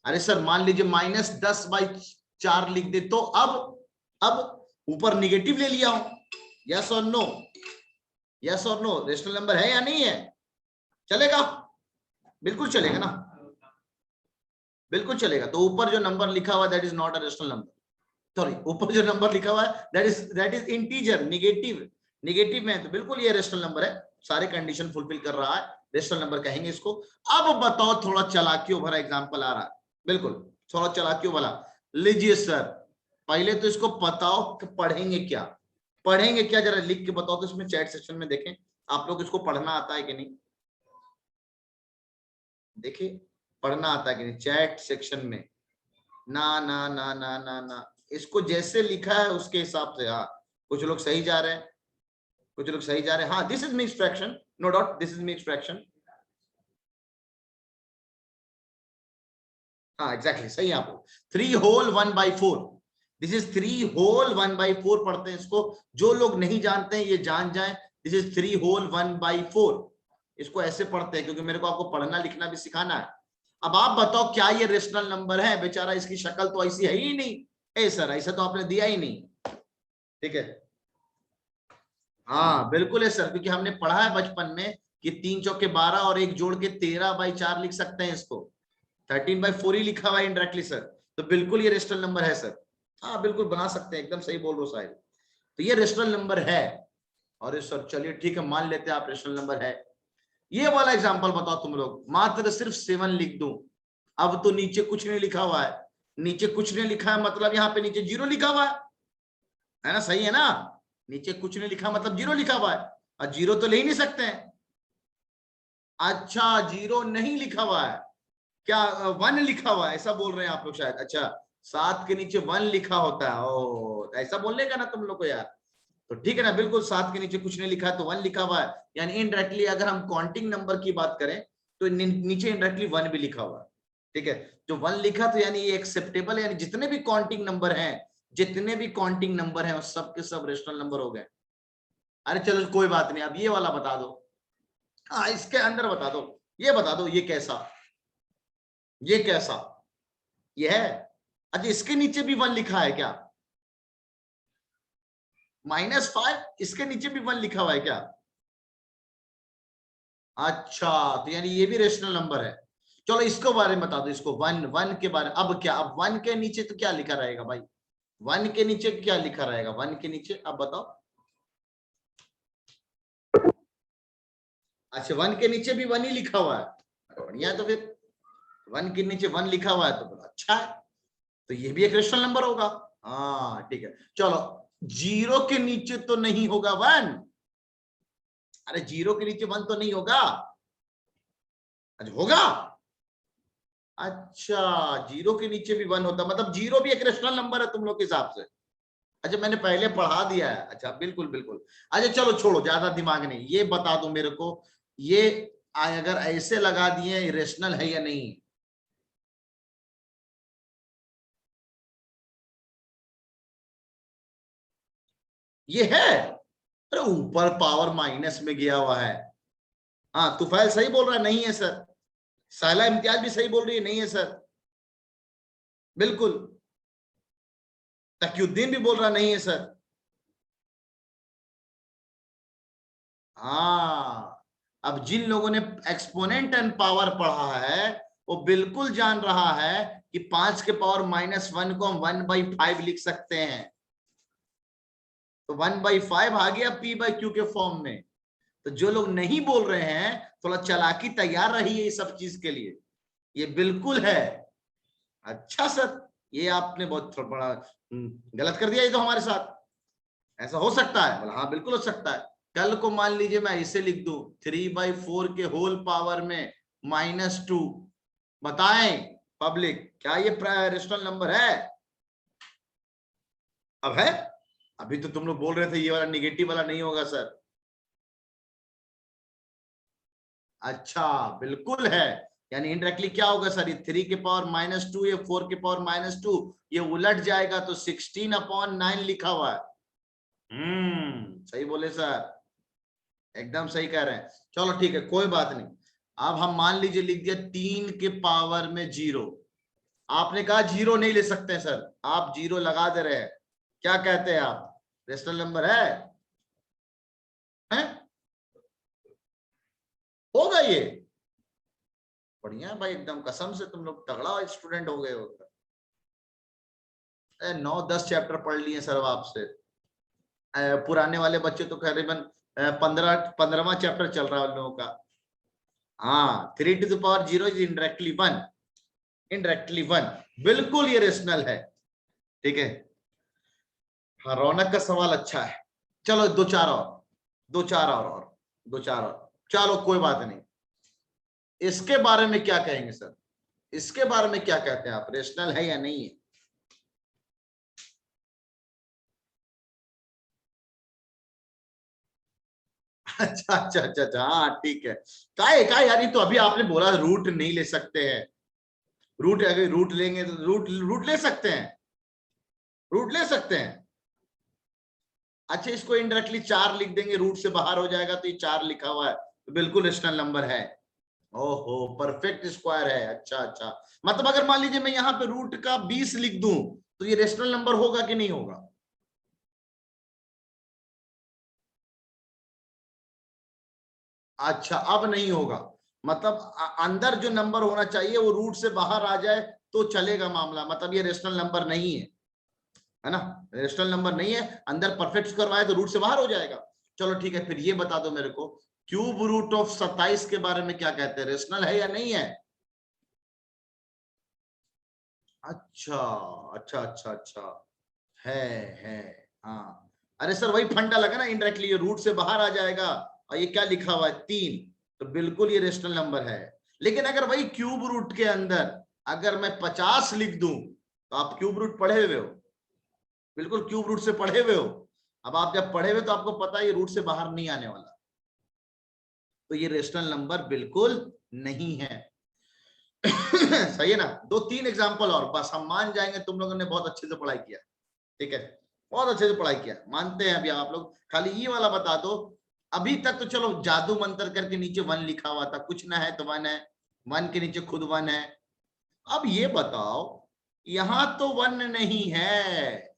अरे सर मान लीजिए -10/4 लिख दे, तो अब ऊपर निगेटिव ले लिया हूं, यस और नो? यस और नो, रेशनल नंबर है या नहीं है? चलेगा? बिल्कुल चलेगा ना, बिल्कुल चलेगा। तो ऊपर जो नंबर लिखा हुआ that is not a rational number, sorry, ऊपर जो नंबर लिखा हुआ है दैट इज इंटीजर, निगेटिव में, तो बिल्कुल ये रेशनल नंबर है, सारे कंडीशन फुलफिल कर रहा है, रेशनल नंबर कहेंगे इसको। अब बताओ, थोड़ा चालाकियों भरा एग्जांपल आ रहा है, बिल्कुल थोड़ा चालाकियों भरा। लीजिए सर, पहले तो इसको बताओ कि पढ़ेंगे क्या, जरा लिख के बताओ तो इसमें चैट सेक्शन में देखें आप लोग, इसको पढ़ना आता है कि नहीं, देखिए पढ़ना आता है कि नहीं चैट सेक्शन में। ना, इसको जैसे लिखा है उसके हिसाब से। हाँ, कुछ लोग सही जा रहे हैं, हाँ, this is mixed fraction, no doubt, this is mixed fraction. हाँ एग्जैक्टली, सही है आपको। 3 होल 1/4, दिस इज 3 होल 1/4 पढ़ते हैं इसको। जो लोग नहीं जानते हैं ये जान जाएं, दिस इज 3 होल 1/4, इसको ऐसे पढ़ते हैं, क्योंकि मेरे को आपको पढ़ना लिखना भी सिखाना है। अब आप बताओ, क्या ये रेशनल नंबर है? बेचारा इसकी शक्ल तो ऐसी है ही नहीं। ए सर, ऐसा तो आपने दिया ही नहीं। ठीक है, हाँ बिल्कुल है सर, क्योंकि हमने पढ़ा है बचपन में कि 3 चौके 12 और 1 जोड़ के 13/4 लिख सकते हैं इसको। 13/4 ही लिखा हुआ है इनडायरेक्टली सर, तो बिल्कुल ये रेशनल नंबर है सर। हाँ बिल्कुल बना सकते हैं, एकदम सही बोल रहे हो साहिब, तो ये रेशनल नंबर है। अरे सर चलिए ठीक है, मान लेते हैं आप रेशनल नंबर है। ये वाला एग्जांपल बताओ तुम लोग, मात्र सिर्फ 7 लिख दूं, अब तो नीचे कुछ नहीं लिखा हुआ है, नीचे कुछ नहीं लिखा है मतलब यहाँ पे नीचे जीरो लिखा हुआ है ना, सही है ना, नीचे कुछ नहीं लिखा मतलब जीरो लिखा हुआ है, और जीरो तो ले ही नहीं सकते हैं। अच्छा जीरो नहीं लिखा हुआ है, क्या 1 लिखा हुआ है, ऐसा बोल रहे हैं आप लोग शायद। अच्छा 7 के नीचे 1 लिखा होता है, ओ ऐसा बोलने का ना तुम लोग को यार, तो ठीक है ना, बिल्कुल 7 के नीचे कुछ नहीं लिखा है तो 1 लिखा हुआ है, यानी इनडायरेक्टली अगर हम काउंटिंग नंबर की बात करें तो नीचे इनडायरेक्टली 1 भी लिखा हुआ है, ठीक है। जो 1 लिखा तो यानी ये एक्सेप्टेबल है, यानी जितने भी काउंटिंग नंबर हैं, जितने भी काउंटिंग नंबर हैं, सब के सब रेशनल नंबर हो गए। अरे चलो कोई बात नहीं, अब ये वाला बता दो, हाँ इसके अंदर बता दो, ये बता दो, ये कैसा, ये कैसा, ये है। अच्छा इसके नीचे भी 1 लिखा है क्या, -5 इसके नीचे भी 1 लिखा हुआ है क्या? अच्छा तो यानी ये भी रेशनल नंबर है। चलो इसको बारे में बता दो, इसको 1 के बारे में। अब क्या, अब 1 के नीचे तो क्या लिखा रहेगा भाई, 1 के नीचे क्या लिखा रहेगा, 1 के नीचे अब बताओ। अच्छा 1 के नीचे भी 1 ही लिखा हुआ है, बढ़िया है। तो फिर 1 के नीचे 1 लिखा हुआ है तो बड़ा अच्छा है, तो ये भी एक रेशनल नंबर होगा। हाँ ठीक है, चलो 0 के नीचे तो नहीं होगा 1, अरे 0 के नीचे 1 तो नहीं होगा, अच्छा होगा, अच्छा 0 के नीचे भी 1 होता, मतलब 0 भी एक रेशनल नंबर है तुम लोग के हिसाब से। अच्छा मैंने पहले पढ़ा दिया है, अच्छा बिल्कुल बिल्कुल। अच्छा चलो छोड़ो, ज्यादा दिमाग नहीं, ये बता दो मेरे को, ये अगर ऐसे लगा दिए रेशनल है या नहीं? ये है, अरे ऊपर पावर माइनस में गया हुआ है। हाँ तुफैल सही बोल रहा है, नहीं है सर। साला इम्तियाज भी सही बोल रही है, नहीं है सर बिल्कुल। तकीउद्दीन भी बोल रहा नहीं है सर। हाँ अब जिन लोगों ने एक्सपोनेंट एंड पावर पढ़ा है वो बिल्कुल जान रहा है कि 5 के पावर -1 को हम 1/5 लिख सकते हैं, तो 1/5 आ गया p/q के फॉर्म में। तो जो लोग नहीं बोल रहे हैं थोड़ा चालाकी तैयार रही है इस सब चीज के लिए, ये बिल्कुल है। अच्छा सर ये आपने बहुत बड़ा गलत कर दिया, ये तो हमारे साथ ऐसा हो सकता है? बोला हाँ बिल्कुल हो सकता है। कल को मान लीजिए मैं इसे लिख दूं 3/4 के होल पावर में -2, बताएं पब्लिक क्या ये रेशनल नंबर है? अब है? अभी तो तुम लोग बोल रहे थे ये वाला निगेटिव वाला नहीं होगा सर। अच्छा बिल्कुल है, यानी इनडायरेक्टली क्या होगा सर, ये 3 के पावर -2, ये 4 के पावर -2, ये उलट जाएगा तो 16/9 लिखा हुआ है। सही बोले सर, एकदम सही कह रहे हैं। चलो ठीक है कोई बात नहीं। अब हम मान लीजिए लिख दिया 3 के पावर में 0, आपने कहा 0 नहीं ले सकते सर, आप 0 लगा दे रहे हैं, क्या कहते हैं आप, रेशनल नंबर है? होगा ये, बढ़िया भाई, एकदम कसम से तुम लोग तगड़ा स्टूडेंट हो गए हो। 9-10 चैप्टर पढ़ लिए सर आपसे, पुराने वाले बच्चे तो करीबन 15वां चैप्टर चल रहा है उन लोगों का। हाँ 3 to the power 0 is indirectly 1, indirectly 1, बिल्कुल ये रेशनल है, ठीक है। हाँ रौनक का सवाल अच्छा है, चलो 2-4 और, चलो कोई बात नहीं। इसके बारे में क्या कहेंगे सर, इसके बारे में क्या कहते हैं आप, रेशनल है या नहीं है? अच्छा अच्छा अच्छा अच्छा, हाँ ठीक है। का यार, तो अभी आपने बोला रूट नहीं ले सकते हैं, रूट अगर रूट लेंगे तो रूट ले सकते हैं, रूट ले सकते हैं। अच्छा इसको इनडायरेक्टली 4 लिख देंगे, रूट से बाहर हो जाएगा तो ये 4 लिखा हुआ है, तो बिल्कुल रेशनल नंबर है। ओहो परफेक्ट स्क्वायर है, अच्छा अच्छा। मतलब अगर मान लीजिए मैं यहाँ पे रूट का 20 लिख दूं तो ये रेशनल नंबर होगा कि नहीं होगा? अच्छा अब नहीं होगा, मतलब अंदर जो नंबर होना चाहिए वो रूट से बाहर आ जाए तो चलेगा मामला, मतलब ये रेशनल नंबर नहीं है ना, रेशनल नंबर नहीं है, अंदर परफेक्ट करवाए तो रूट से बाहर हो जाएगा। चलो ठीक है, फिर ये बता दो मेरे को क्यूब रूट ऑफ 27 के बारे में क्या कहते हैं, रेशनल है या नहीं है? अच्छा अच्छा अच्छा अच्छा, है हाँ। अरे सर वही फंडा लगा ना इनडायरेक्टली, ये रूट से बाहर आ जाएगा और ये क्या लिखा हुआ है 3, तो बिल्कुल ये रेशनल नंबर है। लेकिन अगर वही क्यूब रूट के अंदर अगर मैं 50 लिख दूं, तो आप क्यूब रूट पढ़े हुए हो, बिल्कुल क्यूब रूट से पढ़े हुए हो। अब आप जब पढ़े हुए तो आपको पता है ये रूट से बाहर नहीं आने वाला, तो ये रेशनल नंबर बिल्कुल नहीं है। सही है ना। 2-3 एग्जांपल और बस हम मान जाएंगे तुम लोगों ने बहुत अच्छे से पढ़ाई किया। ठीक है, बहुत अच्छे से पढ़ाई किया, मानते हैं। अभी आप लोग खाली ये वाला बता दो, अभी तक तो चलो जादू मंत्र करके नीचे 1 लिखा हुआ था, कुछ ना है तो 1 है, 1 के नीचे खुद 1 है। अब ये बताओ यहां तो 1 नहीं है,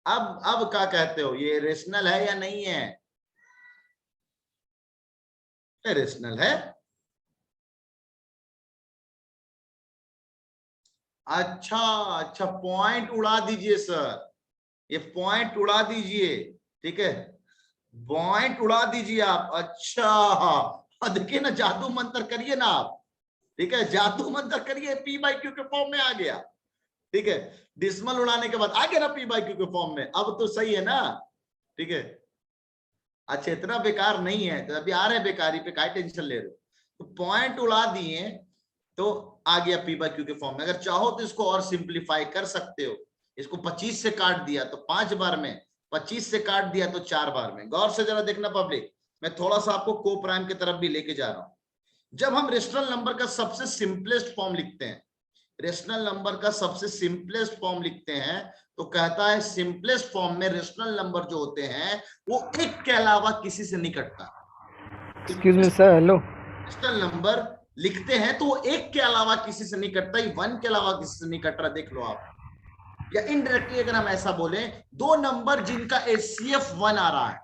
अब क्या कहते हो, ये रेशनल है या नहीं है? रेशनल है। अच्छा अच्छा, पॉइंट उड़ा दीजिए सर, ये पॉइंट उड़ा दीजिए। ठीक है, पॉइंट उड़ा दीजिए आप। अच्छा देखिए ना, जादू मंत्र करिए ना आप। ठीक है, जादू मंत्र करिए, P/Q के फॉर्म में आ गया। ठीक है, डिसमल उड़ाने के बाद आ गया ना P/Q के फॉर्म में, अब तो सही है ना। ठीक है, अच्छा इतना बेकार नहीं है, तो अभी आ रहे बेकारी पे काय टेंशन ले रहे हो। तो पॉइंट उड़ा दिए तो आ गया P/Q के फॉर्म में। अगर चाहो तो इसको और सिंप्लीफाई कर सकते हो, इसको 25 से काट दिया तो 5 बार में, 25 से काट दिया तो 4 बार में। गौर से जरा देखना पब्लिक, मैं थोड़ा सा आपको को प्राइम की तरफ भी लेके जा रहा हूं। जब हम रेशनल नंबर का सबसे सिंपलेस्ट फॉर्म लिखते हैं, रेशनल नंबर का सबसे सिंपलेस्ट फॉर्म लिखते हैं, तो कहता है सिंपलेस्ट फॉर्म में रेशनल नंबर जो होते हैं वो एक के अलावा किसी से नहीं कटता। Excuse me sir, hello. Rational number लिखते हैं तो वो एक के अलावा किसी से नहीं कटता, 1 के अलावा किसी से नहीं कट रहा, देख लो आप। या इनडायरेक्टली अगर हम ऐसा बोले, 2 नंबर जिनका HCF 1 आ रहा है,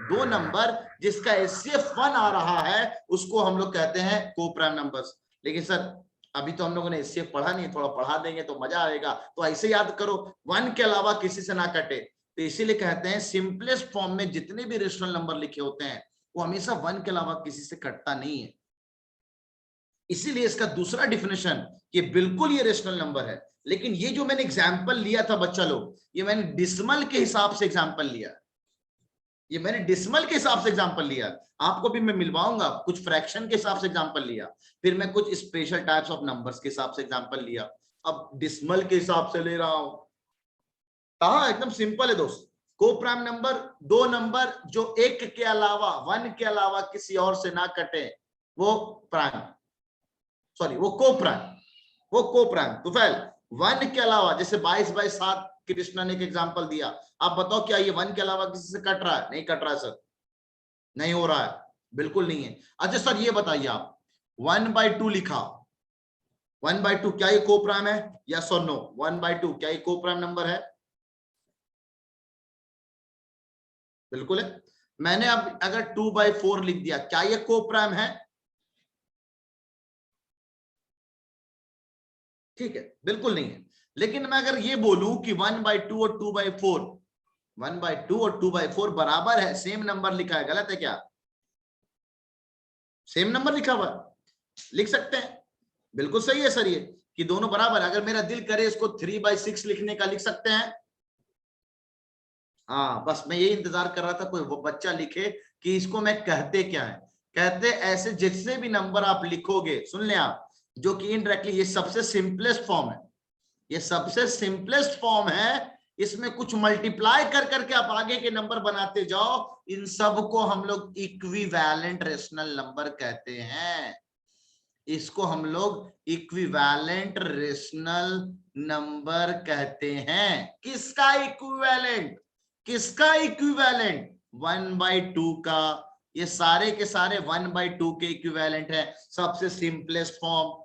2 नंबर जिसका HCF 1 आ रहा है, उसको हम लोग कहते हैं को प्राइम नंबर्स। लेकिन सर अभी तो हम लोगों ने HCF पढ़ा नहीं, थोड़ा पढ़ा देंगे तो मजा आएगा, तो ऐसे याद करो 1 के अलावा किसी से ना कटे। तो इसीलिए कहते हैं सिंपलेस्ट फॉर्म में जितने भी रेशनल नंबर लिखे होते हैं वो हमेशा 1 के अलावा किसी से कटता नहीं है। इसीलिए इसका दूसरा डिफिनेशन, ये बिल्कुल ये रेशनल नंबर है। लेकिन ये जो मैंने एग्जाम्पल लिया था बच्चा लोग, ये मैंने डिसिमल के हिसाब से एग्जाम्पल लिया, ये मैंने डिसिमल के हिसाब से एग्जाम्पल लिया। आपको भी मैं मिलवाऊंगा, कुछ फ्रैक्शन के हिसाब से एग्जाम्पल लिया, फिर मैं कुछ स्पेशल टाइप्स ऑफ नंबर्स के हिसाब से एग्जाम्पल लिया, अब डिसिमल के हिसाब से ले रहा हूं। हाँ एकदम सिंपल है दोस्त। को प्राइम नंबर, 2 नंबर जो एक के अलावा, 1 के अलावा किसी और से ना कटे, वो प्राइम, सॉरी वो को प्राइम, वो को प्राइम। तो फिर 1 के अलावा, जैसे 22/7 कृष्णा ने एक एग्जांपल दिया, आप बताओ क्या ये 1 के अलावा किसी से कट रहा है? नहीं कट रहा है सर, नहीं हो रहा है, बिल्कुल नहीं है। अच्छा सर ये बताइए आप 1/2 लिखा, 1/2 क्या ये को प्राइम है? यस और नो? 1/2 क्या ये को प्राइम नंबर है? बिल्कुल है। मैंने अब अगर 2/4 लिख दिया, क्या ये को प्राइम है? ठीक है, बिल्कुल नहीं है। लेकिन मैं अगर ये बोलूं कि 1/2 और 2/4, 1/2 और 2/4 बराबर है, सेम नंबर लिखा है, गलत है क्या? सेम नंबर लिखा हुआ लिख सकते हैं, बिल्कुल सही है सर ये कि दोनों बराबर। अगर मेरा दिल करे इसको 3/6 लिखने का, लिख सकते हैं। हाँ बस मैं यही इंतजार कर रहा था कोई बच्चा लिखे कि इसको मैं कहते क्या है। कहते ऐसे जितने भी नंबर आप लिखोगे, सुन लें आप, जो कि इनडायरेक्टली ये सबसे सिंपलेस्ट फॉर्म है, ये सबसे सिंपलेस्ट फॉर्म है, इसमें कुछ मल्टीप्लाई कर करके आप आगे के नंबर बनाते जाओ, इन सब को हम लोग इक्विवेलेंट रेशनल नंबर कहते हैं। इसको हम लोग इक्विवेलेंट रेशनल नंबर कहते हैं। किसका इक्विवेलेंट? किसका इक्विवेलेंट? 1/2 का। ये सारे के सारे 1/2 के इक्विवेलेंट है, सबसे सिंपलेस्ट फॉर्म।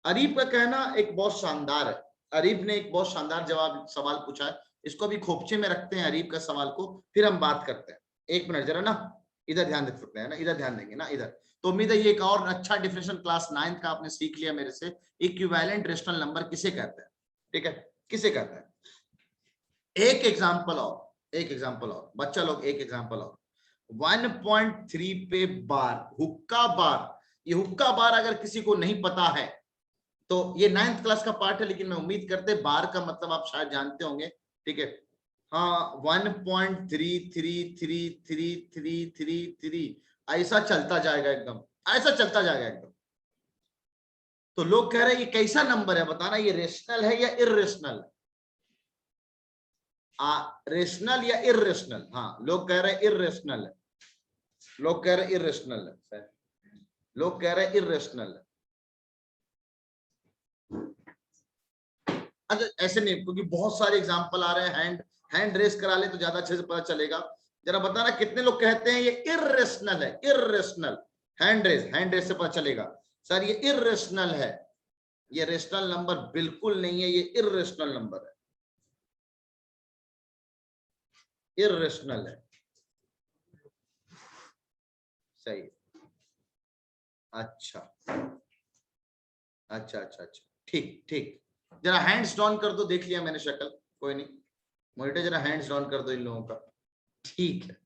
अरीब का कहना एक बहुत शानदार है। अरीब ने एक बहुत शानदार सवाल पूछा है, इसको भी खोपचे में रखते हैं अरीब का सवाल को, फिर हम बात करते हैं। 1 मिनट जरा ना, इधर ध्यान दे सकते हैं ना, इधर ध्यान देंगे ना इधर। तो उम्मीद है ये एक और अच्छा डिफिनेशन क्लास 9th का आपने सीख लिया मेरे से। इक्विवेलेंट रेशनल नंबर किसे कहते हैं? ठीक है, किसे कहते हैं? एक एग्जांपल और बच्चा लोग, एक एग्जांपल और 1.3 पे बार, हुक्का बार। ये हुक्का बार अगर किसी को नहीं पता है तो ये 9th क्लास का पार्ट है, लेकिन मैं उम्मीद करते बार का मतलब आप शायद जानते होंगे, ठीक है। हाँ 1.3333333 ऐसा चलता जाएगा एकदम, ऐसा चलता जाएगा एकदम। तो लोग कह रहे हैं ये कैसा नंबर है, बताना ये रेशनल है या इर्रेशनल? रेशनल या इर्रेशनल? हाँ लोग कह रहे हैं इर्रेशनल है, लोग कह रहे हैं इर्रेशनल है, लोग कह रहे हैं इर्रेशनल है। अच्छा ऐसे नहीं, क्योंकि बहुत सारे एग्जांपल आ रहे हैं, हैंड रेस करा ले तो ज्यादा अच्छे से पता चलेगा। जरा बताना कितने लोग कहते हैं ये इर्रेशनल है, इर्रेशनल? हैंड रेस से पता चलेगा। सर ये इर्रेशनल है, ये रेशनल नंबर बिल्कुल नहीं है, ये इर्रेशनल नंबर है, इर्रेशनल है। सही, अच्छा अच्छा अच्छा अच्छा, ठीक ठीक। जरा हैंड्स डाउन कर दो, देख लिया मैंने शक्ल, कोई नहीं। मॉनिटर जरा हैंड्स डाउन कर दो इन लोगों का, ठीक है।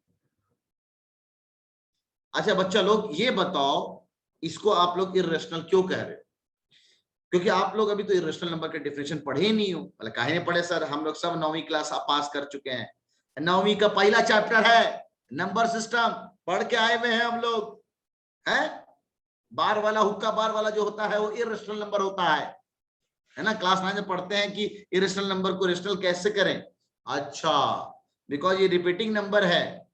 अच्छा बच्चा लोग ये बताओ, इसको आप लोग इर्रेशनल क्यों कह रहे हो? क्योंकि आप लोग अभी तो इर्रेशनल नंबर के डेफिनेशन पढ़े ही नहीं हो। मतलब काहे नहीं पढ़े सर, हम लोग सब 9वीं क्लास पास कर चुके हैं, 9वीं का पहला चैप्टर है नंबर सिस्टम, पढ़ के आए हुए हैं हम लोग हैं। बार वाला, हुक्का बार वाला जो होता है वो इर्रेशनल नंबर होता है ना। क्लास 9 में पढ़ते हैं कि इरेशनल नंबर को रेशनल कैसे करें। अच्छा, बिकॉज ये रिपीटिंग नंबर है।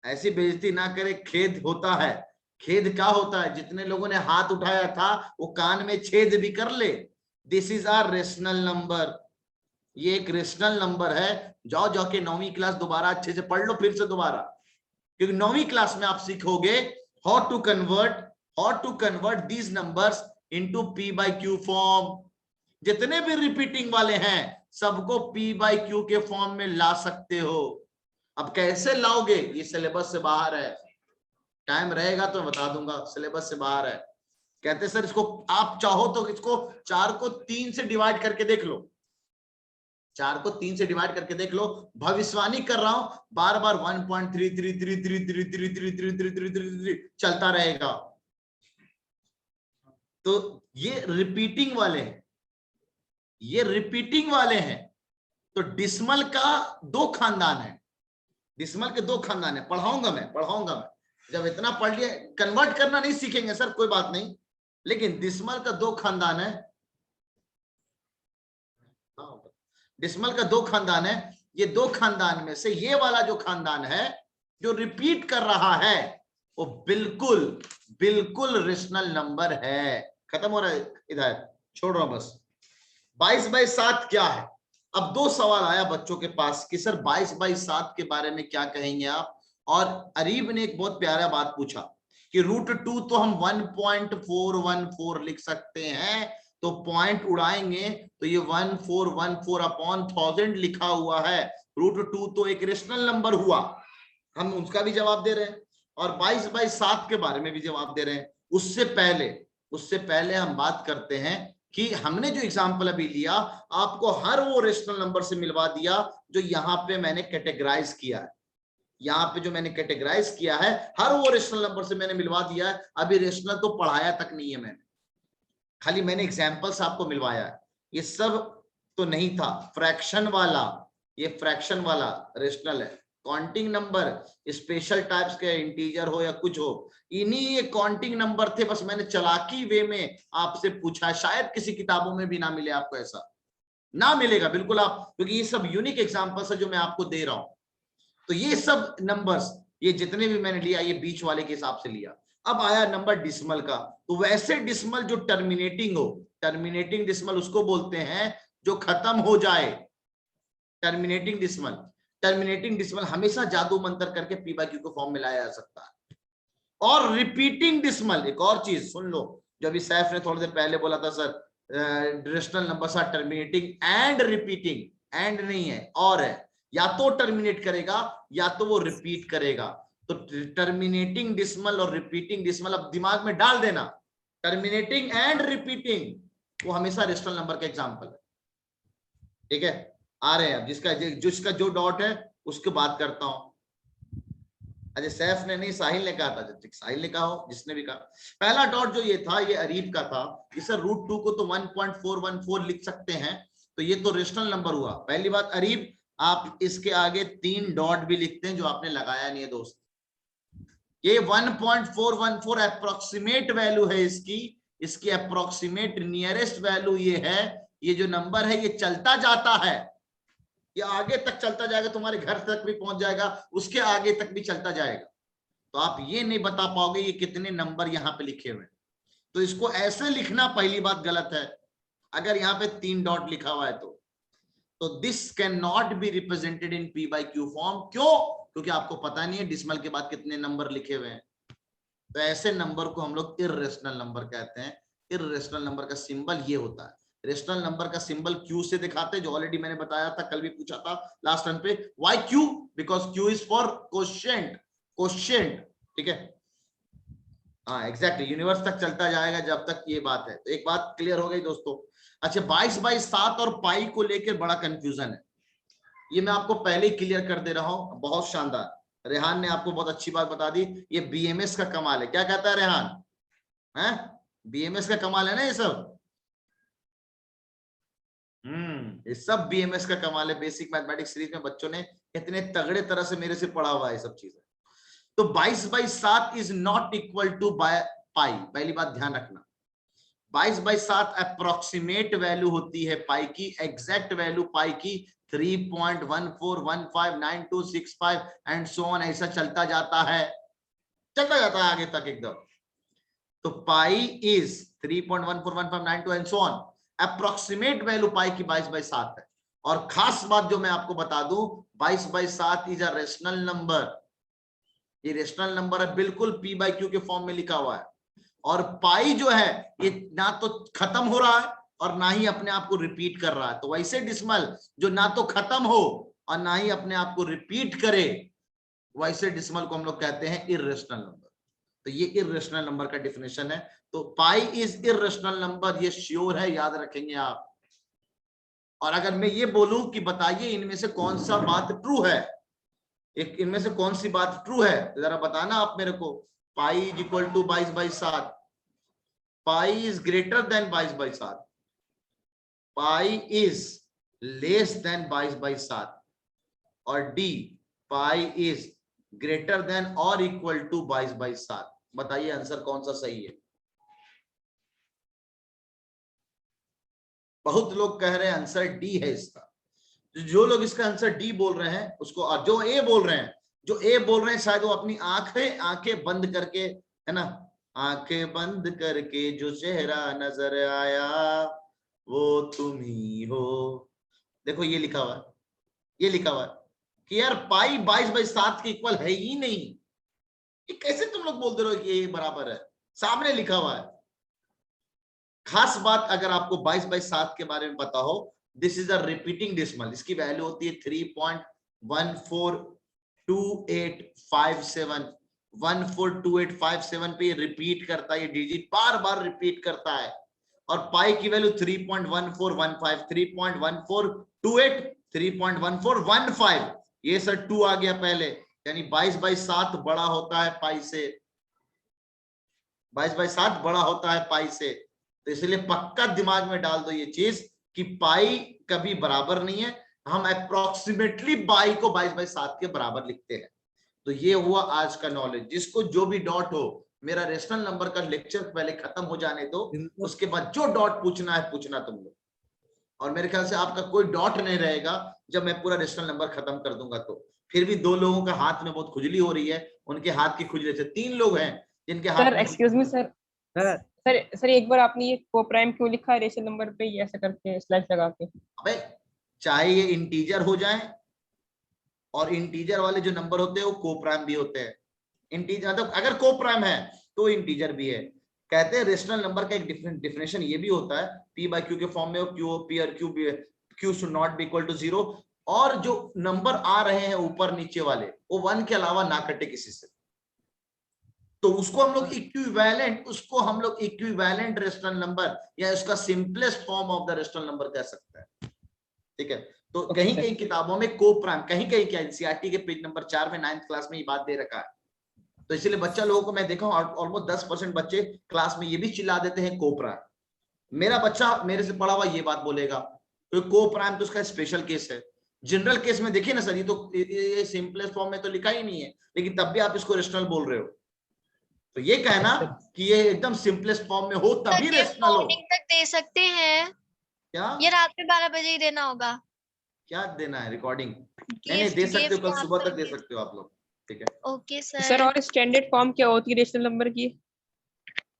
ऐसी बेइज्जती ना करे, खेद होता है। खेद क्या होता है? जितने लोगों ने हाथ उठाया था वो कान में छेद भी कर ले। This is are rational number, ये एक रेशनल नंबर है। जाओ जाके 9वीं क्लास दोबारा अच्छे से पढ़ लो फिर से दोबारा, क्योंकि 9वीं क्लास में आप सीखोगे how to convert these numbers into P by Q form. जितने भी रिपीटिंग वाले हैं सबको पी बाय क्यू के फॉर्म में ला सकते हो। अब कैसे लाओगे ये सिलेबस से बाहर है, टाइम रहेगा तो बता दूंगा, सिलेबस से बाहर है। कहते सर इसको आप चाहो तो इसको 4 को 3 से डिवाइड करके देख लो, 4 को 3 से डिवाइड करके देख लो। भविष्यवाणी कर रहा हूं, बार बार 1.3333333333 चलता रहेगा। तो ये रिपीटिंग वाले हैं, ये रिपीटिंग वाले हैं। तो डिस्मल का 2 खानदान है, डिस्मल के 2 खानदान है। पढ़ाऊंगा मैं जब इतना पढ़ लिया। कन्वर्ट करना नहीं सीखेंगे सर, कोई बात नहीं, लेकिन डिस्मल का 2 खानदान है। डिस्मल का 2 खानदान है। ये 2 खानदान में से ये वाला जो खानदान है जो रिपीट कर रहा है वो बिल्कुल रेशनल नंबर है। खत्म हो रहा है, इधर छोड़ रहा हूं बस। 22/7 क्या है? अब 2 सवाल आया बच्चों के पास कि सर 22/7 के बारे में क्या कहेंगे आप। और अरीब ने एक बहुत प्यारा बात पूछा कि √2 तो हम 1.414 लिख सकते हैं, तो पॉइंट उड़ाएंगे तो ये 1414/1000 लिखा हुआ है। √2 तो एक रेशनल नंबर हुआ, हम उसका भी जवाब दे रहे हैं, और 22/7 के बारे में भी जवाब दे रहे हैं। उससे पहले हम बात करते हैं कि हमने जो एग्जाम्पल अभी लिया आपको हर वो रेशनल नंबर से मिलवा दिया जो यहाँ पे मैंने कैटेगराइज किया है। यहाँ पे जो मैंने कैटेगराइज किया है हर वो रेशनल नंबर से मैंने मिलवा दिया है। अभी रेशनल तो पढ़ाया तक नहीं है मैंने, खाली मैंने एग्जाम्पल्स आपको मिलवाया है। ये सब तो नहीं था। फ्रैक्शन वाला, ये फ्रैक्शन वाला रेशनल है। काउंटिंग नंबर स्पेशल टाइप्स के, इंटीजर हो या कुछ हो, इन्हीं ये काउंटिंग नंबर थे। बस मैंने चालाकी वे में आपसे पूछा, शायद किसी किताबों में भी ना मिले आपको, ऐसा ना मिलेगा बिल्कुल आप, क्योंकि ये सब यूनिक एग्जांपल्स है जो मैं आपको दे रहा हूं। तो ये सब नंबर्स, ये जितने भी मैंने लिया ये बीच वाले के हिसाब से लिया। अब आया नंबर डिस्मल का। तो वैसे डिस्मल जो टर्मिनेटिंग हो, टर्मिनेटिंग डिस्मल उसको बोलते हैं जो खत्म हो जाए, टर्मिनेटिंग डिस्मल हमेशा जादू मंत्र करके पी बाय क्यू को फॉर्म में लाया जा सकता है। और रिपीटिंग डिस्मल, एक और चीज सुन लो जो अभी सैफ ने थोड़ी देर पहले बोला था sir, rational numbers are terminating and repeating. End नहीं है, और है, या तो टर्मिनेट करेगा या तो वो रिपीट करेगा। तो टर्मिनेटिंग डिस्मल और रिपीटिंग डिस्मल अब दिमाग में डाल देना, टर्मिनेटिंग एंड रिपीटिंग वो हमेशा रेशनल नंबर का एग्जांपल है। ठीक है, आ रहे हैं अब जिसका जो डॉट है उसके बात करता हूं। अजय सैफ ने नहीं, साहिल ने कहा था, साहिल ने कहा हो, जिसने भी कहा। पहला डॉट जो ये था, ये अरीब का था। इस √2 को तो 1.414 लिख सकते हैं, तो ये तो रेशनल नंबर हुआ। पहली बात अरीब, आप इसके आगे 3 डॉट भी लिखते हैं जो आपने लगाया नहीं है दोस्त। ये 1.414 अप्रोक्सीमेट वैल्यू है इसकी अप्रोक्सीमेट नियरेस्ट वैल्यू ये है। ये जो नंबर है ये चलता जाता है, ये आगे तक चलता जाएगा, तुम्हारे घर तक भी पहुंच जाएगा, उसके आगे तक भी चलता जाएगा। तो आप ये नहीं बता पाओगे ये कितने नंबर यहाँ पे लिखे हुए हैं। तो इसको ऐसे लिखना पहली बात गलत है, अगर यहाँ पे 3 डॉट लिखा हुआ है तो this can not be represented in P/Q form. क्यों? क्योंकि आपको पता नहीं है डिसिमल के बाद कितने नंबर लिखे हुए हैं। तो ऐसे नंबर को हम लोग इर्रेशनल नंबर कहते हैं। इर्रेशनल नंबर का सिंबल ये होता है। रेशनल नंबर का सिंबल Q से दिखाते हैं, जो ऑलरेडी मैंने बताया था, कल भी पूछा था लास्ट टर्न पे। Why Q? Because Q is for quotient. Quotient, ठीक है, हाँ एग्जैक्टली, यूनिवर्स तक चलता जाएगा जब तक ये बात है। तो एक बात क्लियर हो गई दोस्तों। अच्छा, 22/7 और पाई को लेकर बड़ा कंफ्यूजन है, ये मैं आपको पहले ही क्लियर कर दे रहा हूं। बहुत शानदार, रेहान ने आपको बहुत अच्छी बात बता दी। ये BMS का कमाल है। क्या कहता है रेहान? हैं, BMS का कमाल है ना ये सब। ये सब BMS का कमाल है। बेसिक मैथमेटिक्स सीरीज में बच्चों ने इतने तगड़े तरह से मेरे से पढ़ा हुआ है सब चीजें। तो 22/7 इज नॉट इक्वल टू पाई। पहली बात ध्यान रखना, 22/7 अप्रोक्सीमेट वैल्यू होती है पाई की। एग्जैक्ट वैल्यू पाई की 3.14159265 एंड सो ऑन, ऐसा चलता जाता है, चलता जाता है आगे तक एकदम। तो pi is 3.141592 and so on. Approximate value pi की 22/7 है। और खास बात जो मैं आपको बता दूं, 22/7 इज अ रेशनल नंबर। ये रेशनल नंबर है, बिल्कुल P/Q के फॉर्म में लिखा हुआ है। और पाई जो है ये ना तो खत्म हो रहा है और ना ही अपने आप को रिपीट कर रहा है। तो वैसे डिसिमल जो ना तो खत्म हो और ना ही अपने आप को रिपीट करे, वैसे डिसिमल को हम लोग कहते हैं इर्रेशनल नंबर। तो ये इर्रेशनल नंबर का डेफिनेशन है। तो पाई इज इर्रेशनल नंबर, ये श्योर है, याद रखेंगे आप। और अगर मैं ये बोलूं कि बताइए इनमें से कौन सा बात ट्रू है, एक इनमें से कौन सी बात ट्रू है, जरा बताना आप मेरे को। Pi is equal to 22/7, pi is greater than 22/7, pi is less than 22/7, और D pi is greater than और इक्वल टू 22/7। बताइए आंसर कौन सा सही है। बहुत लोग कह रहे हैं आंसर डी है इसका। जो लोग इसका आंसर डी बोल रहे हैं उसको, और जो ए बोल रहे हैं, जो ए बोल रहे हैं शायद वो अपनी आंखें बंद करके, है ना, आंखें बंद करके जो चेहरा नजर आया वो तुम ही हो। देखो ये लिखा हुआ है, ये लिखा हुआ है कि यार पाई 22/7 के इक्वल है ही नहीं। ये कैसे तुम लोग बोलते रहो कि ये बराबर है, सामने लिखा हुआ है। खास बात अगर आपको 22/7 के बारे में पता हो, this is a repeating decimal. इसकी वैल्यू होती है 3.142857। 142857 पे रिपीट करता है, ये डिजिट बार बार रिपीट करता है। और पाई की वैल्यू 3.1415, 3.1428, 3.1415। ये सर 2 आ गया पहले, यानी 22/7 बड़ा होता है पाई से, 22/7 बड़ा होता है पाई से। तो इसलिए पक्का दिमाग में डाल दो ये चीज कि पाई कभी बराबर नहीं है। हम अप्रोक्सीमेटली पाई को 22/7 के बराबर लिखते हैं। तो ये हुआ आज का नॉलेज। जिसको जो भी डॉट हो, मेरा रेशनल नंबर का लेक्चर पहले खत्म हो जाने दो, उसके बाद जो डॉट पूछना है पूछना तुम लोग। और मेरे ख्याल से आपका कोई डॉट नहीं रहेगा जब मैं पूरा रेशनल नंबर खत्म कर दूंगा। तो फिर भी 2 लोगों का हाथ में बहुत खुजली हो रही है, उनके हाथ की खुजली से 3 लोग हैं जिनके हाथ sir excuse me sir, sir एक बार आपने ये को प्राइम क्यों लिखा है रेशनल नंबर पे, ये ऐसे करके स्लैश लगा के? अबे चाहे ये इंटीजर हो जाए, और इंटीजर वाले जो नंबर होते हैं वो को प्राइम भी होते हैं। इंटीजर मतलब अगर को प्राइम है तो इंटीजर भी है। कहते हैं रेशनल नंबर का एक डिफिनेशन ये भी होता है, P/Q के फॉर्म में हो, Q should not be equal to 0, और जो नंबर आ रहे हैं ऊपर नीचे वाले वो 1 के अलावा ना कटे किसी से। तो उसको हम लोग इक्विवेलेंट रेशनल नंबर या उसका simplest form of the rational number कह सकते हैं। ठीक है, तो कहीं कहीं किताबों में को प्राइम, कहीं कहीं क्या एनसीईआरटी के पेज नंबर 4 में 9th क्लास में ये बात दे रखा है तो इसलिए बच्चा लोगों को मैं देखा हूँ ऑलमोस्ट 10% बच्चे क्लास में ये भी चिल्ला देते हैं को प्राइम। मेरा बच्चा मेरे से पढ़ा हुआ ये बात बोलेगा, तो को प्राइम तो उसका स्पेशल केस है। जनरल केस में देखिए ना सर, ये तो ये सिंपलेस्ट फॉर्म में तो लिखा ही नहीं है, लेकिन तब भी आप इसको रेशनल बोल रहे हो। तो ये कहना कि ये एकदम सिंपलेस्ट फॉर्म में हो तभी रेशनल हो। मॉर्निंग तक दे सकते हैं क्या ये रात में 12 बजे ही देना होगा? क्या देना है? रिकॉर्डिंग नहीं दे सकते हो, कल सुबह तक दे सकते हो आप लोग, ठीक है? Okay sir sir. और स्टैंडर्ड फॉर्म क्या होती है रेशनल नंबर की?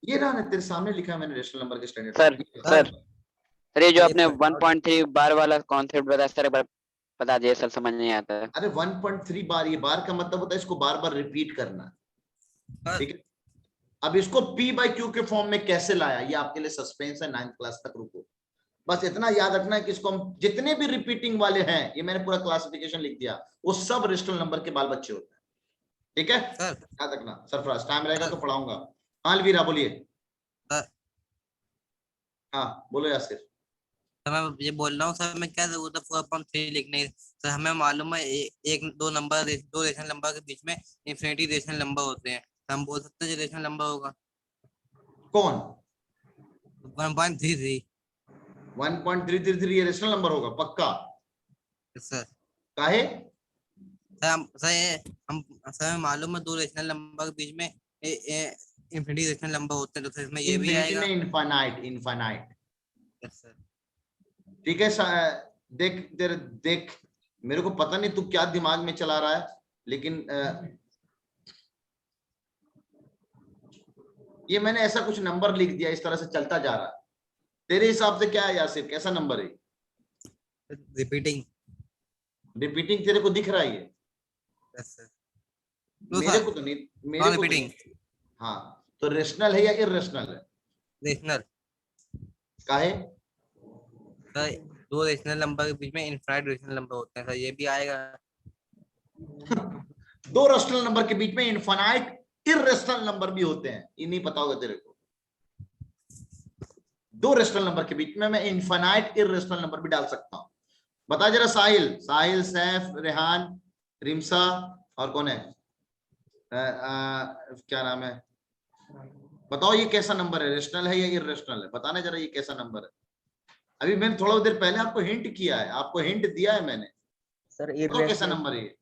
ये रहा ना तेरे सामने लिखा है मैंने रेशनल नंबर के स्टैंडर्ड। सर ये जो आपने 1.3 बार वाला कॉन्सेप्ट बताया सर, बता दिए सर, समझ नहीं आता है। अरे 1.3 बार, ये बार का मतलब होता है इसको बार बार रिपीट करना, ठीक है? अब इसको P by Q के फॉर्म में कैसे लाया, ये आपके लिए सस्पेंस है, 9th क्लास तक रुको। बस इतना याद रखना है कि इसको हम जितने भी रिपीटिंग वाले हैं, ये मैंने पूरा क्लासिफिकेशन लिख दिया, वो सब रेशनल नंबर के बाल बच्चे होते हैं, ठीक है? याद रखना। सरफराज टाइम रहेगा तो पढ़ाऊंगा। हाँ अलवीरा बोलिए। हाँ बोलो यासिर। तो मैं ये बोल रहा हूँ सर, मैं क्या जरूरत है 4.3 लिखने की? सर हमें मालूम है दो रेशनल नंबर के बीच में इन्फिनिटी रेशनल नंबर होते हैं, हम बोल सकते हैं रेशनल नंबर होगा कौन? 1.33। 1.333 ये रेशनल नंबर होगा पक्का? सर काहे? सर हमें मालूम है दो रेशनल नंबर के बीच में इन्फिनिटी रेशनल नंबर होते हैं, तो इसमें ये भी आएगा इनफाइनाइट। ठीक है देख मेरे को पता नहीं तू क्या दिमाग में चला रहा है, लेकिन ये मैंने ऐसा कुछ नंबर लिख दिया, इस तरह से चलता जा रहा है। तेरे हिसाब से क्या है यासिर, कैसा नंबर है? रिपीटिंग तेरे को दिख रहा है ये? मेरे को तो नहीं, मेरे को रिपीटिंग। हाँ तो रेशनल है या इररेशनल है? रेशनल। काहे? सर दो रेशनल नंबर के बीच में इनफाइनाइट रेशनल नंबर होते हैं सर, ये भी आएगा। दो रेशनल नंबर के बीच में इनफाइनाइट इररेशनल नंबर भी होते हैं, ये नहीं पता होगा तेरे को? दो रेशनल नंबर के बीच में मैं इनफाइनाइट इररेशनल नंबर भी डाल सकता हूं। बता जरा साहिल, सैफ, रेहान, रिमसा और कौन है, क्या नाम है, बताओ ये कैसा नंबर है? रेशनल है या इररेशनल है? बताना जरा ये कैसा नंबर है? अभी मैंने थोड़ा देर पहले आपको हिंट किया है, आपको हिंट दिया है मैंने सर। तो कैसा नंबर है ये?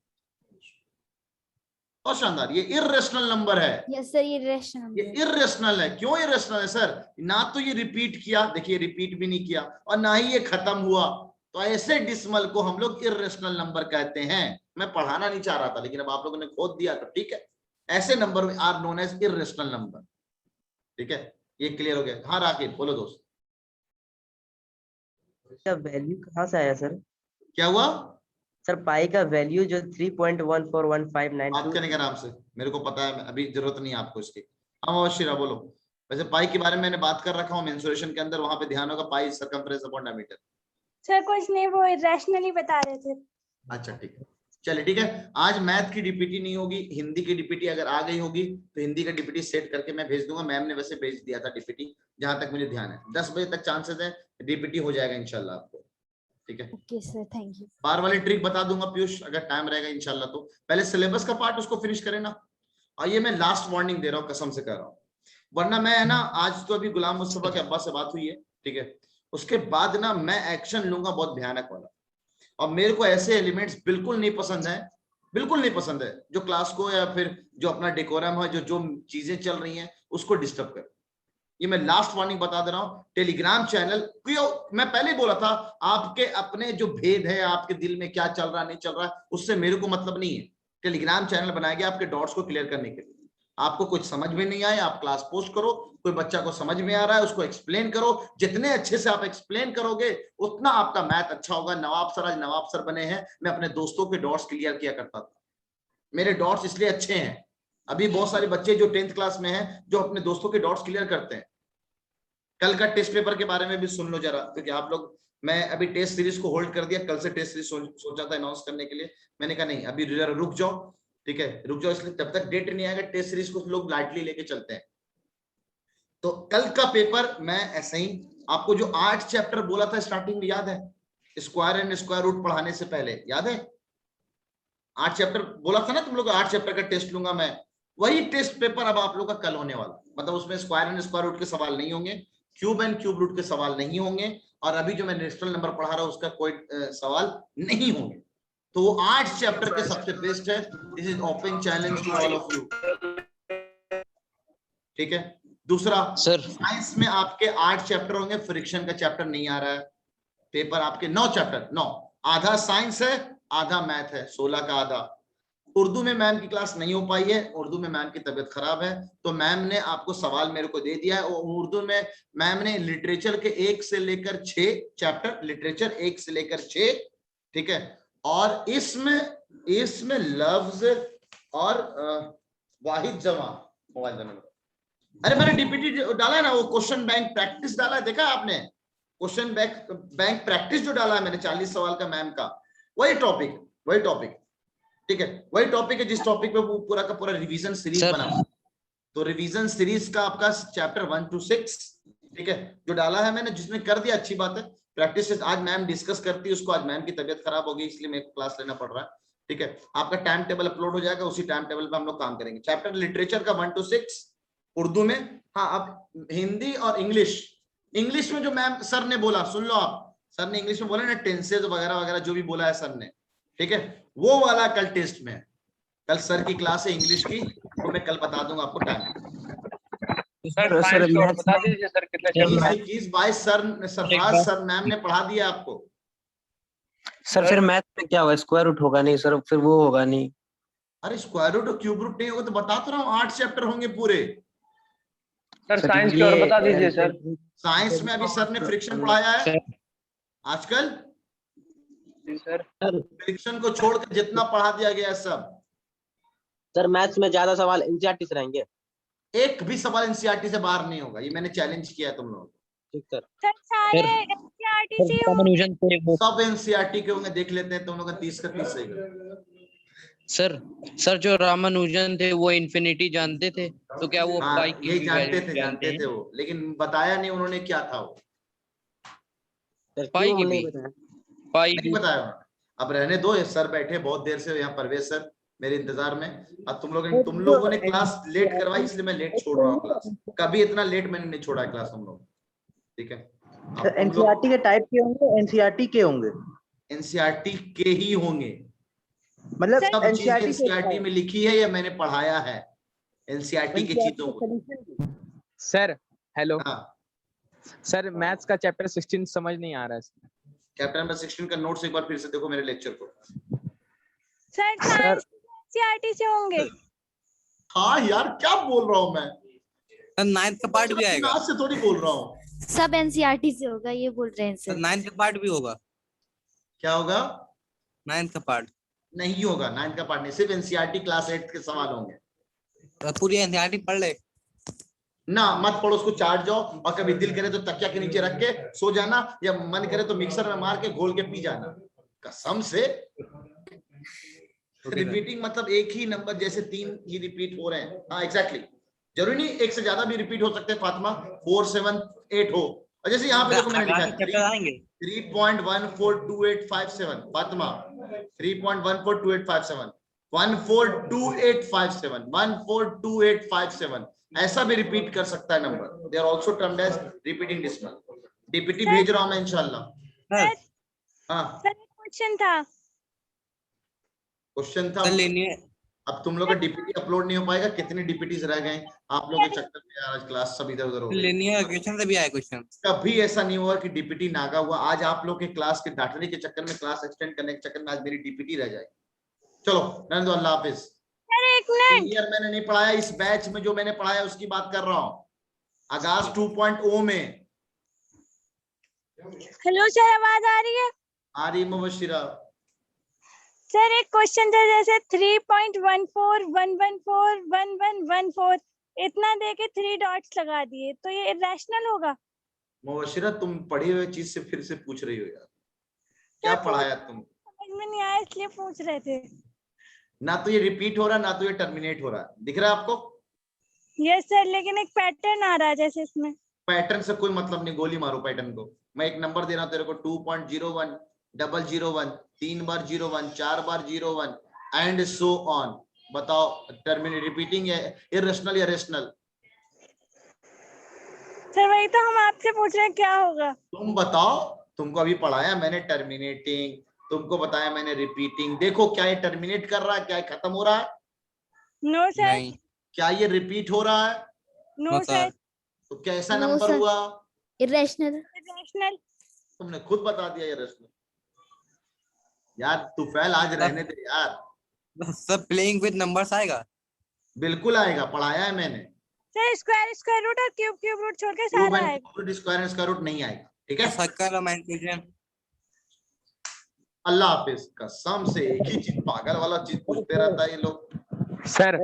बहुत शानदार, ये इररेशनल नंबर है। यस सर ये रेशनल, ये इररेशनल है। क्यों इररेशनल है सर? ना तो ये रिपीट किया, देखिए रिपीट भी नहीं किया, और ना ही ये खत्म हुआ, तो ऐसे डिसिमल को हम लोग इररेशनल नंबर कहते हैं। मैं पढ़ाना नहीं चाह रहा था, लेकिन अब आप लोगों ने खोद दिया तो ठीक है। ऐसे number are known as irrational number, ठीक है? ये क्लियर हो गया? हाँ राकेश बोलो दोस्त। वैल्यू कहाँ से आया सर? क्या हुआ सर? पाई का वैल्यू जो 3.141592। बात करने के नाम से मेरे को पता है, अभी जरूरत नहीं है आपको इसकी। हाँ शिरा बोलो। वैसे पाई के बारे में मैंने बात कर रखा हूँ मेंसुरेशन के अंदर, वहां पे ध्यान होगा पाई सर्कमफ्रेंस अपॉन डायमीटर। सर कुछ नहीं, वो रैशनली बता रहे थे। अच्छा ठीक है, चलिए ठीक है। आज मैथ की डीपीटी नहीं होगी, हिंदी की डीपीटी अगर आ गई होगी तो हिंदी का डीपीटी सेट करके मैं भेज दूंगा। मैम ने वैसे भेज दिया था डीपीटी, जहां तक मुझे ध्यान है 10 बजे तक चांसेस है डीपीटी हो जाएगा इंशाल्लाह आपको, ठीक है? Okay sir thank you. बार वाली ट्रिक बता दूंगा पीयूष, अगर टाइम रहेगा इंशाल्लाह। तो पहले सिलेबस का पार्ट उसको फिनिश करें ना। और ये मैं लास्ट वार्निंग दे रहा हूँ, कसम से कह रहा हूँ, वरना मैं है ना, आज तो अभी गुलाम मुस्तफा के अब्बा से बात हुई है, ठीक है? उसके बाद ना मैं एक्शन लूंगा बहुत भयानक वाला। और मेरे को ऐसे एलिमेंट्स बिल्कुल नहीं पसंद है, बिल्कुल नहीं पसंद है जो क्लास को या फिर जो अपना डेकोरम है, जो चीजें चल रही हैं उसको डिस्टर्ब कर। ये मैं लास्ट वार्निंग बता दे रहा हूं। टेलीग्राम चैनल, क्यों मैं पहले बोला था, आपके अपने जो भेद है, आपके दिल में क्या चल रहा नहीं चल रहा, उससे मेरे को मतलब नहीं है। टेलीग्राम चैनल बनाया गया आपके डाउट्स को क्लियर करने के लिए। आपको कुछ समझ में नहीं आए, आप क्लास पोस्ट करो, कोई बच्चा को समझ में आ रहा है उसको एक्सप्लेन करो। जितने अच्छे से आप एक्सप्लेन करोगे उतना आपका मैथ अच्छा होगा। नवाब सर आज नवाब सर बने हैं, मैं अपने दोस्तों के डाउट्स क्लियर किया करता था। मेरे डाउट्स इसलिए अच्छे हैं, अभी बहुत सारे बच्चे जो 10th क्लास में हैं जो अपने दोस्तों के डाउट्स क्लियर करते हैं। कल का टेस्ट पेपर के बारे में भी सुन लो जरा, क्योंकि आप लोग, मैं अभी टेस्ट सीरीज को होल्ड कर दिया, कल से टेस्ट सीरीज सोचा था अनाउंस करने के लिए, मैंने कहा नहीं अभी रुक जाओ, ठीक है? रुक जाओ, इसलिए तब तक डेट नहीं आएगा टेस्ट सीरीज को लोग लाइटली लेके चलते हैं। तो कल का पेपर मैं ऐसे ही आपको जो 8 चैप्टर बोला था स्टार्टिंग में, याद है? स्क्वायर एंड स्क्वायर रूट पढ़ाने से पहले, याद है? 8 चैप्टर बोला था ना तुम लोग, 8 चैप्टर का टेस्ट लूंगा मैं, वही टेस्ट पेपर अब आप लोग का कल होने वाला, मतलब उसमें स्क्वायर एंड स्क्वायर रूट के सवाल नहीं होंगे, क्यूब एंड क्यूब रूट के सवाल नहीं होंगे, और अभी जो मैं नेचुरल नंबर पढ़ा रहा हूं उसका कोई सवाल नहीं होंगे। तो वो 8 चैप्टर के सबसे बेस्ट है। This is open challenge to all of you, ठीक है। दूसरा सर साइंस में आपके 8 चैप्टर होंगे, फ्रिक्शन का चैप्टर नहीं आ रहा है। पेपर आपके 9 चैप्टर, 9, आधा साइंस है आधा मैथ है, 16 का आधा। उर्दू में मैम की क्लास नहीं हो पाई है, उर्दू में मैम की तबीयत खराब है, तो मैम ने आपको सवाल मेरे को दे दिया है। और उर्दू में मैम ने लिटरेचर के 1 से लेकर 6 चैप्टर, लिटरेचर 1 से लेकर 6, ठीक है। और इसमें लफ्ज और वाहिद जमा मोबाइल नंबर, अरे मैंने डीपीटी डाला है ना, वो क्वेश्चन बैंक प्रैक्टिस डाला है, देखा आपने? क्वेश्चन बैंक प्रैक्टिस जो डाला है मैंने 40 सवाल का मैम का, वही टॉपिक, ठीक है, वही टॉपिक है जिस टॉपिक पे वो पूरा का पूरा रिवीजन सीरीज बना। तो रिवीजन सीरीज का आपका चैप्टर 1 to 6, ठीक है, जो डाला है मैंने, जिसने कर दिया अच्छी बात है। प्रैक्टिस आज मैम डिस्कस करती है उसको, आज मैम की तबीयत खराब हो गई इसलिए मेरे को क्लास लेना पड़ रहा है, ठीक है। आपका टाइम टेबल अपलोड हो जाएगा, उसी टाइम टेबल पे हम लोग काम करेंगे। चैप्टर लिटरेचर का 1 to 6 उर्दू में। हाँ, अब हिंदी और इंग्लिश में जो मैम सर ने बोला, सुन लो आप, सर ने इंग्लिश में बोला ना, टेंसेज वगैरह वगैरह जो भी बोला है सर ने, ठीक है, वो वाला कल टेस्ट में। कल सर की क्लास है इंग्लिश की, तो मैं कल बता दूंगा आपको टाइम। सर बता दीजिए सर कितना चैप्टर है? 21-22 सरफराज सर मैम ने पढ़ा दिया आपको। सर फिर मैथ में क्या होगा? स्क्वायर रूट होगा नहीं सर, फिर वो होगा नहीं। अरे स्क्वायर रूट और क्यूब रूट नहीं होगा तो बता तो रहा हूँ, 8 चैप्टर होंगे पूरे। सर साइंस की और बता दीजिए सर। साइंस में अभी सर ने फ्रिक्शन पढ़ाया है आजकल, सर फ्रिक्शन को छोड़कर जितना पढ़ा दिया गया है सब। सर मैथ्स में ज्यादा सवाल एनसीईआरटी से रहेंगे? एक भी सवाल एनसीईआरटी से बाहर नहीं होगा, ये मैंने चैलेंज किया है तुम लोगों को। ठीक सर। सारे एनसीईआरटी से सब एनसीईआरटी के होंगे, देख लेते हैं तुम लोग का 30 का 30 सही। सर जो रामानुजन थे वो इन्फिनिटी जानते थे, तो क्या वो हाँ, पाई की यही भी जानते थे वो, लेकिन बताया नहीं उन्होंने क्या था वो। पाई की भी पाई नहीं बताया। अब रहने दो, सर बैठे बहुत देर से यहाँ, परवेज सर मेरे इंतजार में। अब तुम लोगों ने क्लास लेट करवाई इसलिए मैं लेट छोड़ रहा हूँ क्लास। कभी इतना लेट मैंने नहीं छोड़ा क्लास तुम लोग, ठीक है। एनसीईआरटी के टाइप के होंगे, एनसीईआरटी के होंगे, एनसीईआरटी के ही होंगे, मतलब सब चीज एनसीईआरटी एनसीईआरटी में लिखी है या मैंने पढ़ाया है एनसीईआरटी की चीजों को। Sir hello. हाँ सर मैथ्स का चैप्टर 16 समझ नहीं आ रहा है। चैप्टर नंबर 16 का नोट्स एक बार फिर से देखो मेरे लेक्चर को। सर एनसीईआरटी से होंगे। हाँ यार क्या बोल रहा हूँ मैं, 9th का पार्ट भी आएगा, आज से थोड़ी बोल रहा हूँ। सब एनसीईआरटी से होगा ये बोल रहे हैं सर। 9th का पार्ट भी होगा। क्या होगा? 9th का पार्ट नहीं होगा, 9th का पार्ट नहीं, सिर्फ एनसीईआरटी क्लास 8 के सवाल होंगे। तो पूरी एनसीईआरटी पढ़ ले ना, मत पढ़ो उसको, चाट जाओ और कभी दिल करे तो तकिया के नीचे रख के सो जाना, या मन करे तो मिक्सर में मार के घोल के पी जाना, कसम से। रिपीटिंग मतलब एक ही नंबर जैसे 3 ही रिपीट हो रहे हैं। हाँ एग्जैक्टली, जरूरी नहीं एक से ज्यादा भी रिपीट हो सकते हैं फातिमा, 4, 7, 8 हो। और जैसे यहाँ पे देखो मैंने लिखा है 3.142857 फातिमा, 3.142857, 142857, 142857, ऐसा भी रिपीट कर सकता है number. They are also termed as repeating decimal. DPT भेज रहा हूं मैं इंशाल्लाह। हाँ क्वेश्चन था अब तुम लोग का डीपीटी अपलोड नहीं हो पाएगा, कितने डीपीटीज रह गए आप लोग के चक्कर में यार, आज क्लास सब इधर उधर हो गई। लिनियर क्वेश्चन से भी आया क्वेश्चन। कभी ऐसा नहीं हुआ कि डीपीटी नागा हुआ। आज आप लोग के क्लास के डांटने के चक्कर में, क्लास एक्सटेंड करने के चक्कर में आज मेरी डीपीटी रह जाएगी। चलो रहने दो, अल्लाह हाफिज। सीनियर मैंने नहीं पढ़ाया, इस बैच में जो मैंने पढ़ाया उसकी बात कर रहा हूँ, आगाज 2.0 में। हेलो सर, आवाज आ रही है? आ रही मुबशिरा। सर एक क्वेश्चन था, जैसे 3.1411411114 इतना देके 3 डॉट्स लगा दिए, तो ये इरेशनल होगा? मुबशिरा तुम पढ़ी हुई चीज से फिर से पूछ रही हो यार, क्या पढ़ाया तुम? समझ में नहीं आया इसलिए पूछ रहे थे। ना तो ये रिपीट हो रहा, ना तो ये टर्मिनेट हो रहा, दिख रहा है आपको? यस सर, लेकिन एक पैटर्न आ रहा है जैसे इसमें। पैटर्न से कोई मतलब नहीं, गोली मारो पैटर्न को। मैं एक नंबर दे रहा हूँ तेरे को, 2.01, 001, 3 बार 01, 4 बार 01 एंड सो ऑन। बताओ टर्मिनेट रिपीटिंग है इरेशनल या रेशनल? सर वही तो हम आपसे पूछ रहे हैं क्या होगा। तुम बताओ, तुमको अभी पढ़ाया मैंने टर्मिनेटिंग, तुमको बताया मैंने रिपीटिंग। देखो क्या ये टर्मिनेट कर रहा है, क्या ये खत्म हो रहा है? No sir. नहीं। क्या ये रिपीट हो रहा है? No sir. तो कैसा No, नंबर sir. हुआ? इरेशनल। इरेशनल। तुमने खुद बता दिया ये रेशनल। यार तुफैल आज रहने दे यार। सब प्लेइंग विद नंबर्स आएगा? बिल्कुल आएगा, पढ़ाया है मैंने। सर स्क्वायर रूट और क्यूब रूट छोड़ के सारा आएगा। स्क्वायर एंड स्क्वायर रूट नहीं आएगा, ठीक है? सर्कल और मैग्नीफिकेशन। अल्लाह हाफिज। कसम से एक ही चीज पागल वाला चीज पूछते रहता है ये लोग। सर